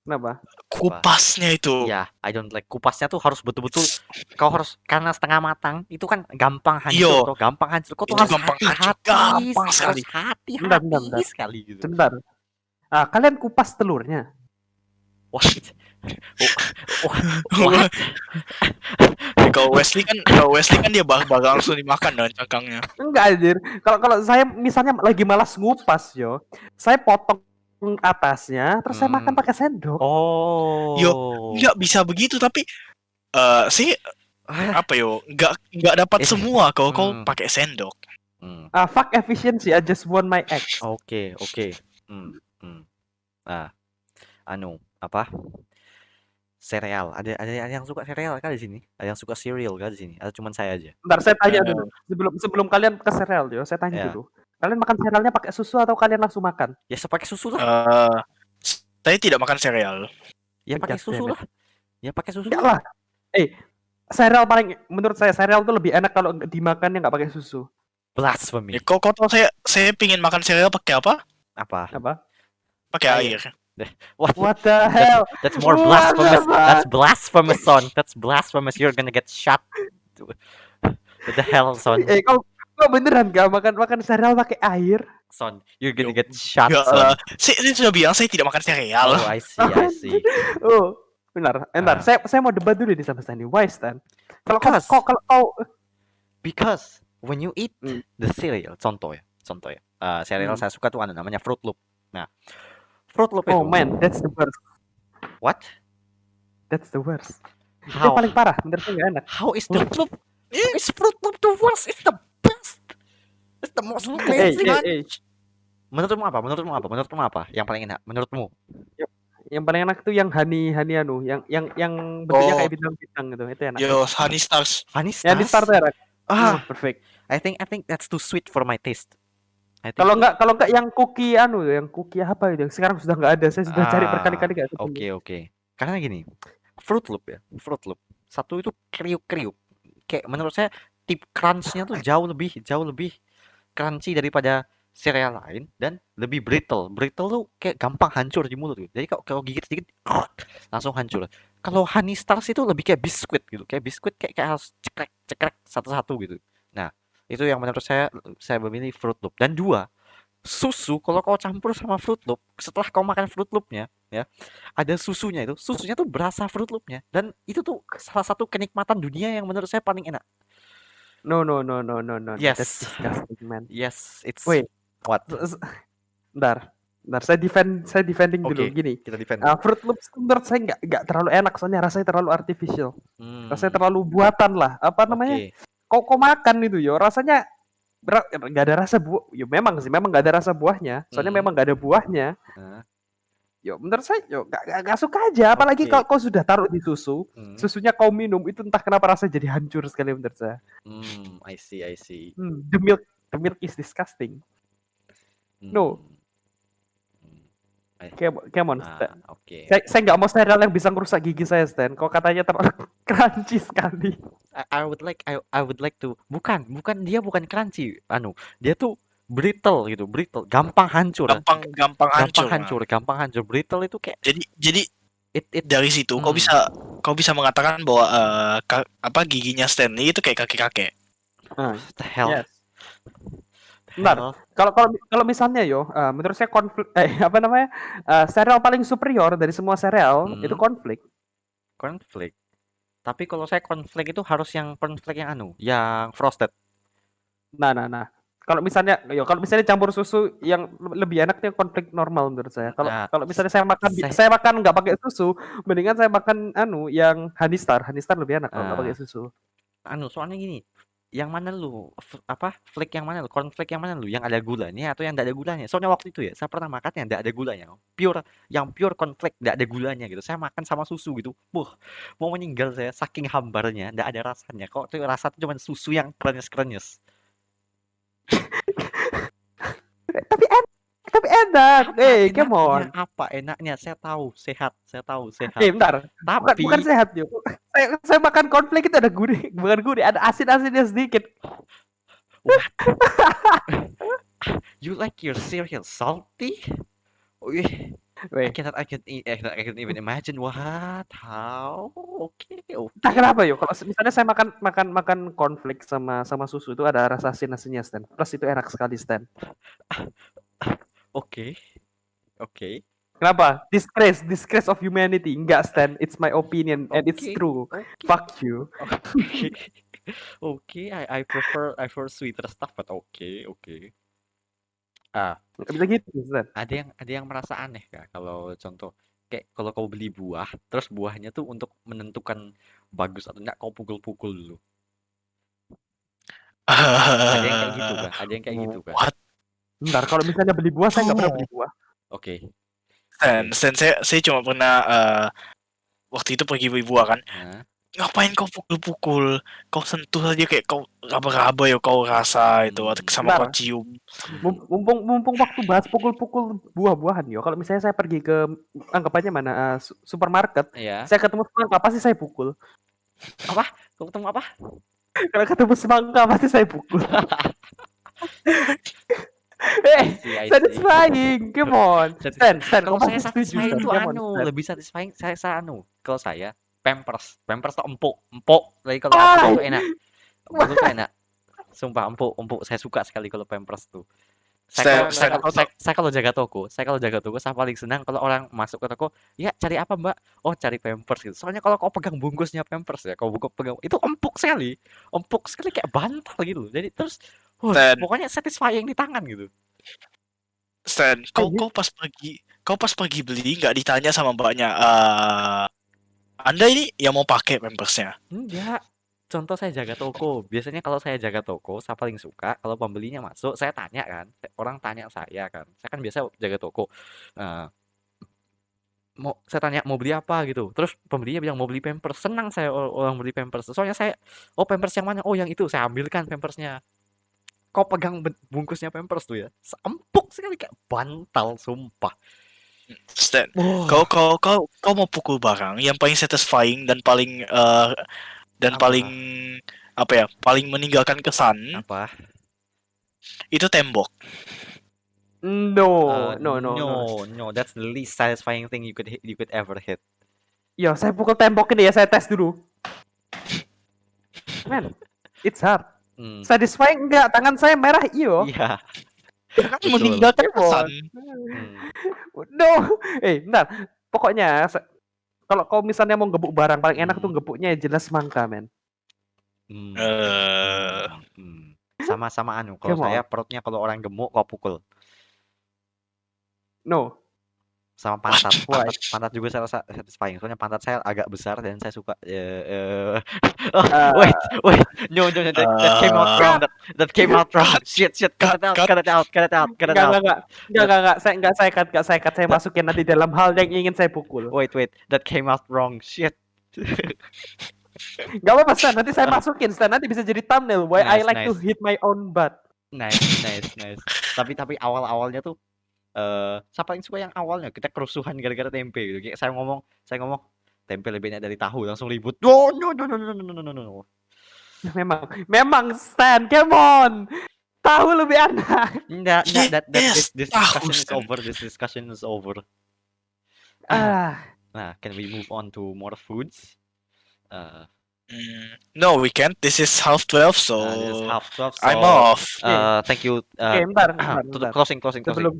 Kenapa? Kupasnya itu. Ya, I don't like kupasnya tuh harus betul-betul kau harus karena setengah matang itu kan gampang hancur tuh, gampang hancur. Kau tuh harus hati-hati sekali gitu. Sebentar. Kalian kupas telurnya. What? Kalau Wesley kan dia bakal langsung dimakan dengan cangkangnya. Enggak anjir. Kalau saya misalnya lagi malas ngupas yo, saya potong atasnya terus saya makan pakai sendok. Oh. Nggak bisa begitu, tapi sih apa yo, nggak dapat semua kalau kau pakai sendok. Fuck efficiency, I just want my eggs. Oke. Apa? Sereal. Ada yang suka sereal kan di sini? Ada yang suka cereal kan di sini? Atau cuma saya aja? Bentar, saya tanya dulu. Sebelum kalian ke sereal yo, saya tanya dulu. Kalian makan serealnya pakai susu atau kalian langsung makan? Ya pakai susu lah. Saya tidak makan sereal. Ya pakai susu lah. Ya pakai susu. Enggak lah. Sereal paling menurut saya sereal tuh lebih enak kalau dimakannya nggak pakai susu. Blasphemy. Ya, kok tahu saya pingin makan sereal pakai apa? Apa? Pakai air. What the hell? That's more blasphemous. That's blasphemous, son. That's blasphemous. You're gonna get shot. What the hell, son? Kau beneran gak makan sereal pakai air? Son, you're gonna get shot, Nggak son. lah. Saya sudah bilang saya tidak makan sereal. Oh, I see. Oh, benar. Saya mau debat dulu nih sama Stanley. Why, Stan? Kalau Because when you eat the cereal, contoh ya. Cereal saya suka tuh namanya Fruit Loop. Nah, Fruit Loop itu. Oh man, that's the worst. What? That's the worst. Itu How? paling parah, menurut saya nggak enak. How is the Fruit Loop? Is Fruit Loop the worst? It's the best. It's the most crazy one. Menurutmu apa? Yang paling enak? Menurutmu? Yang paling enak tuh yang honey yang bentuknya kayak bintang-bintang gitu. Itu enak. Yo, Honey Stars. Honey Yang di Stars? starter enak. Perfect. I think that's too sweet for my taste. Kalau enggak yang cookie apa itu? Sekarang sudah nggak ada. Saya sudah cari berkali-kali nggak ketemu. Oke. Karena gini, Fruit Loop. Satu itu kriuk-kriuk. Kayak menurut saya tip crunch-nya tuh jauh lebih crunchy daripada sereal lain dan lebih brittle. Brittle tuh kayak gampang hancur di mulut gitu. Jadi kalau gigit sedikit langsung hancur. Kalau Honey Stars itu lebih kayak biskuit gitu. Kayak biskuit kayak harus cekrek satu-satu gitu. Nah, itu yang menurut saya memilih Fruit Loop. Dan dua, susu kalau kau campur sama Fruit Loop, setelah kau makan Fruit Loop-nya ya, ada susunya tuh berasa Fruit Loop-nya dan itu tuh salah satu kenikmatan dunia yang menurut saya paling enak. No. Yes. That's disgusting, man. Yes, it's Wait. What? Bentar, saya defending dulu gini. Kita defend. Fruit Loops menurut saya nggak terlalu enak soalnya rasanya terlalu artificial. Rasanya terlalu buatan lah. Apa namanya? Kau makan itu yo rasanya nggak ada rasa buah. Yo memang nggak ada rasa buahnya. Soalnya memang nggak ada buahnya. Yo menurut saya nggak suka aja. Apalagi kalau kau sudah taruh di susu, susunya kau minum itu entah kenapa rasanya jadi hancur sekali menurut saya. I see. The milk is disgusting. No. Come on, Stan. Oke. Saya nggak mau cereal yang bisa merusak gigi saya, Stan. Kok katanya terlalu crunchy sekali. I would like to bukan crunchy. Dia tuh brittle gitu, gampang hancur. Gampang hancur. Brittle itu kayak jadi dari situ kau bisa mengatakan bahwa giginya Stanley itu kayak kakek-kakek. What the hell? Yes. Benar. Kalau misalnya menurut saya sereal paling superior dari semua sereal itu cornflake. Tapi kalau saya cornflake itu harus yang cornflake yang frosted. Nah. Kalau misalnya campur susu yang lebih enak tuh cornflake normal menurut saya. Kalau misalnya saya makan nggak pakai susu, mendingan saya makan yang Honey Star. Honey Star lebih enak kalau nggak pakai susu. Soalnya gini, yang mana lu flake yang mana lu cornflake yang mana lu yang ada gulanya atau yang tidak ada gulanya? Soalnya waktu itu ya saya pernah makan yang tidak ada gulanya, pure cornflake tidak ada gulanya gitu. Saya makan sama susu gitu, mau meninggal saya saking hambarnya, tidak ada rasanya. Kok tuh rasa tuh cuma susu yang krenyes. Tapi enak. Come on. Apa enaknya? Saya tahu sehat. Bentar. Tapi bukan sehat yo. Saya makan cornflake itu ada gurih, bukan gurih, ada asin-asinnya sedikit. What? You like your cereal salty? I cannot even imagine how. Okay. Entah kenapa yo, kalau misalnya saya makan cornflake sama susu itu ada rasa asin-asinnya, Stan. Plus itu enak sekali, Stan. Oke. Kenapa? Disgrace of humanity. Enggak, Stan. It's my opinion and it's Oke, true. oke, Fuck you. oke, oke. I prefer sweeter stuff, but oke. Ah, Nggak bisa gitu, Stan. ada yang merasa aneh kak kalau contoh kayak kalau kau beli buah, terus buahnya tuh untuk menentukan bagus atau enggak kau pukul-pukul dulu. Ada yang kayak gitu kak? Ada yang kayak gitu kak? What? Bentar, kalau misalnya beli buah, saya nggak pernah beli buah. Oke. Stan, saya cuma pernah waktu itu pergi beli buah kan. Nah, Ngapain kau pukul-pukul? Kau sentuh aja kayak kau raba-raba ya kau rasa itu atau sama kau Bentar. cium. Mumpung waktu bahas pukul-pukul buah-buahan yo. Kalau misalnya saya pergi ke anggapannya mana supermarket, ya. saya ketemu semangka pasti saya pukul. Apa? Kau ketemu apa? Kalau ketemu semangka pasti saya pukul. I see. Satisfying, come on. Stan, Kalau kamu saya pasti setuju, satisfying Stan. tuh Come on, Stan. lebih satisfying saya kalau saya Pampers tuh empuk. Lagi kalau aku tuh enak. Empuk tuh enak. Sumpah empuk. Saya suka sekali kalau Pampers tuh. Stan, Saya kalau jaga toko, saya paling senang kalau orang masuk ke toko, ya cari apa mbak? Oh cari Pampers gitu. Soalnya kalau kau pegang bungkusnya Pampers ya, kau pegang itu empuk sekali kayak bantal gitu. Jadi terus, Stan, pokoknya satisfying di tangan gitu. Stan, kau pas pergi beli nggak ditanya sama mbaknya, Anda ini yang mau pakai pampersnya? Enggak. Contoh saya jaga toko. Biasanya kalau saya jaga toko, saya paling suka kalau pembelinya masuk, saya tanya kan. Orang tanya saya kan. Saya kan biasa jaga toko. Nah, saya tanya mau beli apa gitu. Terus pembelinya bilang mau beli Pampers. Senang saya orang beli Pampers. Soalnya saya, oh Pampers yang mana? Oh yang itu. Saya ambilkan Pampersnya. Kau pegang bungkusnya Pampers tuh ya. Empuk sekali kayak bantal, sumpah. Stan, Wah. kau mau pukul barang yang paling satisfying dan paling Apa? paling meninggalkan kesan Apa? itu tembok. No. No. That's the least satisfying thing you could ever hit. Yo, saya pukul tembok ini ya, saya tes dulu. Man, it's hard. Satisfying enggak? Tangan saya merah iyo. Iya. Kan Betul. meninggalkan kesan. No. Bentar. Pokoknya kalau kau misalnya mau gebuk barang paling enak tuh gebuknya jelas semangka, men. Sama anu. Kalau saya perutnya kalau orang gemuk kau pukul. No. Sama pantat juga saya rasa satisfying. Soalnya pantat saya agak besar dan saya suka. Wait. No. That came out wrong. Shit. Cut it out. Enggak. Saya cut. Saya masukin nanti dalam hal yang ingin saya pukul. Wait. That came out wrong. Shit. Gak apa-apa, Stan. Nanti saya masukin, Stan. Nanti bisa jadi thumbnail. Why I like to hit my own butt. Nice. Tapi awal-awalnya tuh saya paling suka yang awalnya kita kerusuhan gara-gara tempe gitu. Kayak saya ngomong tempe lebih enak dari tahu, langsung ribut. No. Memang Stan, come on. Tahu lebih enak. Enggak, Yes, this tahu, discussion is over. Nah, can we move on to more foods? No, we can't. This is 11:30, so This is 11:30, so I'm off. Thank you. Bentar. Closing. Sebelum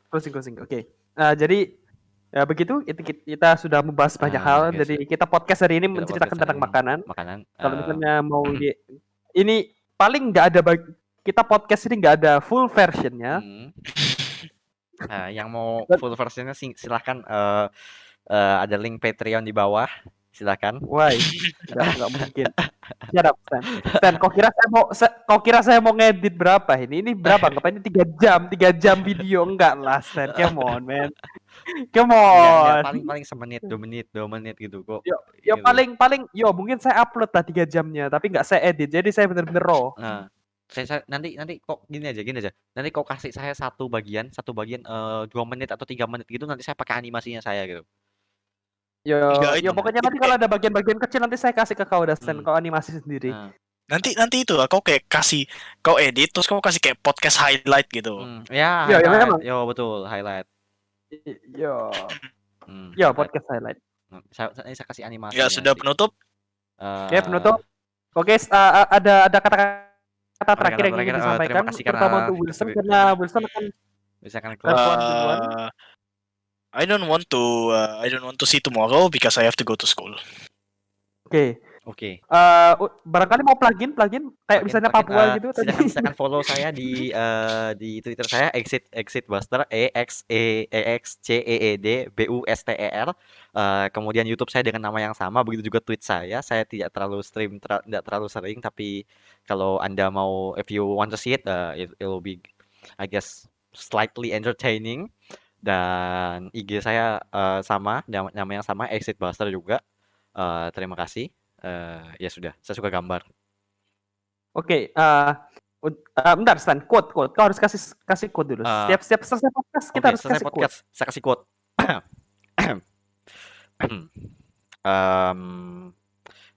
closing. Oke. Jadi ya begitu kita sudah membahas banyak hal. Jadi kita podcast hari ini menceritakan tentang makanan. Kalau misalnya mau ini paling nggak ada kita podcast ini nggak ada full versionnya. Yang mau full versionnya silahkan ada link Patreon di bawah. Silakan. Why? Enggak mungkin. Shut up, Stan. Kau kira saya mau ngedit berapa ini? Ini berapa? Ngapain ini 3 jam video? Enggak lah, Stan. Come on, man. Come on. Paling semenit, 2 menit gitu kok. Yo paling mungkin saya upload lah 3 jamnya, tapi enggak saya edit. Jadi saya benar-benar raw. Nah, saya nanti kok gini aja. Nanti kau kasih saya satu bagian 2 menit atau 3 menit gitu, nanti saya pakai animasinya saya gitu. Yo pokoknya nanti kalau ada bagian-bagian kecil nanti saya kasih ke kau Stan, kau animasi sendiri. Nanti itu kau kayak kau edit terus kau kasih kayak podcast highlight gitu. Ya, memang. Yo betul, highlight. Yo podcast highlight. Saya kasih animasi. Ya sudah penutup. Ya penutup. Oke, ada kata terakhir yang ingin disampaikan terutama untuk Wilson karena Wilson akan bisa kan telepon duluan. I don't want to see tomorrow because I have to go to school. Oke. Oke. Barangkali mau plugin kayak misalnya Papua gitu tadi. Silakan follow saya di Twitter saya exitbuster EXCEED BUSTER. Kemudian YouTube saya dengan nama yang sama, begitu juga tweet saya. Saya tidak terlalu tidak terlalu sering, tapi kalau Anda mau, if you want to see it, it will be, I guess, slightly entertaining. Dan IG saya sama, nama yang sama, exitbuster juga. Terima kasih. Ya sudah, saya suka gambar. Oke, bentar Stan, quote. Kau harus kasih quote dulu. Setiap selesai podcast kita harus kasih quote. Saya kasih quote.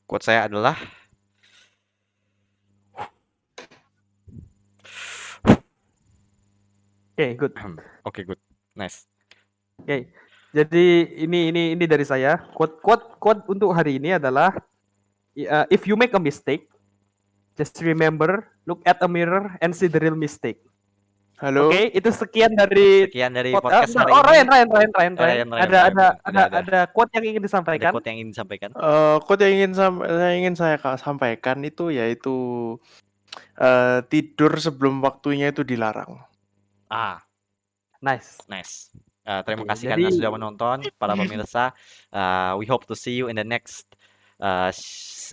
Quote saya adalah good. Oke, good. Nice. Oke. Jadi ini dari saya. Quote untuk hari ini adalah if you make a mistake, just remember, look at a mirror and see the real mistake. Halo. Oke, itu sekian dari podcast hari ini. Ryan. Ada quote yang ingin disampaikan. Quote yang ingin saya sampaikan itu yaitu tidur sebelum waktunya itu dilarang. Nice. Terima kasih karena sudah menonton, para pemirsa. We hope to see you in the next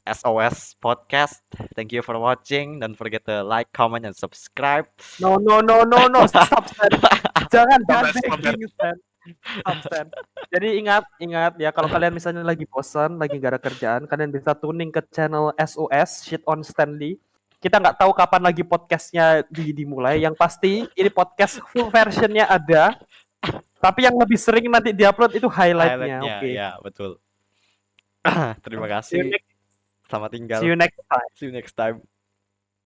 SOS podcast. Thank you for watching. Don't forget to like, comment, and subscribe. No. Stop, Stan. Jangan begging, Stan. Stop, Stan. Jadi ingat ya, kalau kalian misalnya lagi bosan, lagi gak ada kerjaan, kalian bisa tuning ke channel SOS Shit on Stanley. Kita nggak tahu kapan lagi podcastnya dimulai. Yang pasti ini podcast full versionnya ada. Tapi yang lebih sering nanti diupload itu highlightnya. Oke. Ya, betul. Terima kasih. Selamat tinggal. See you next time. See you next time.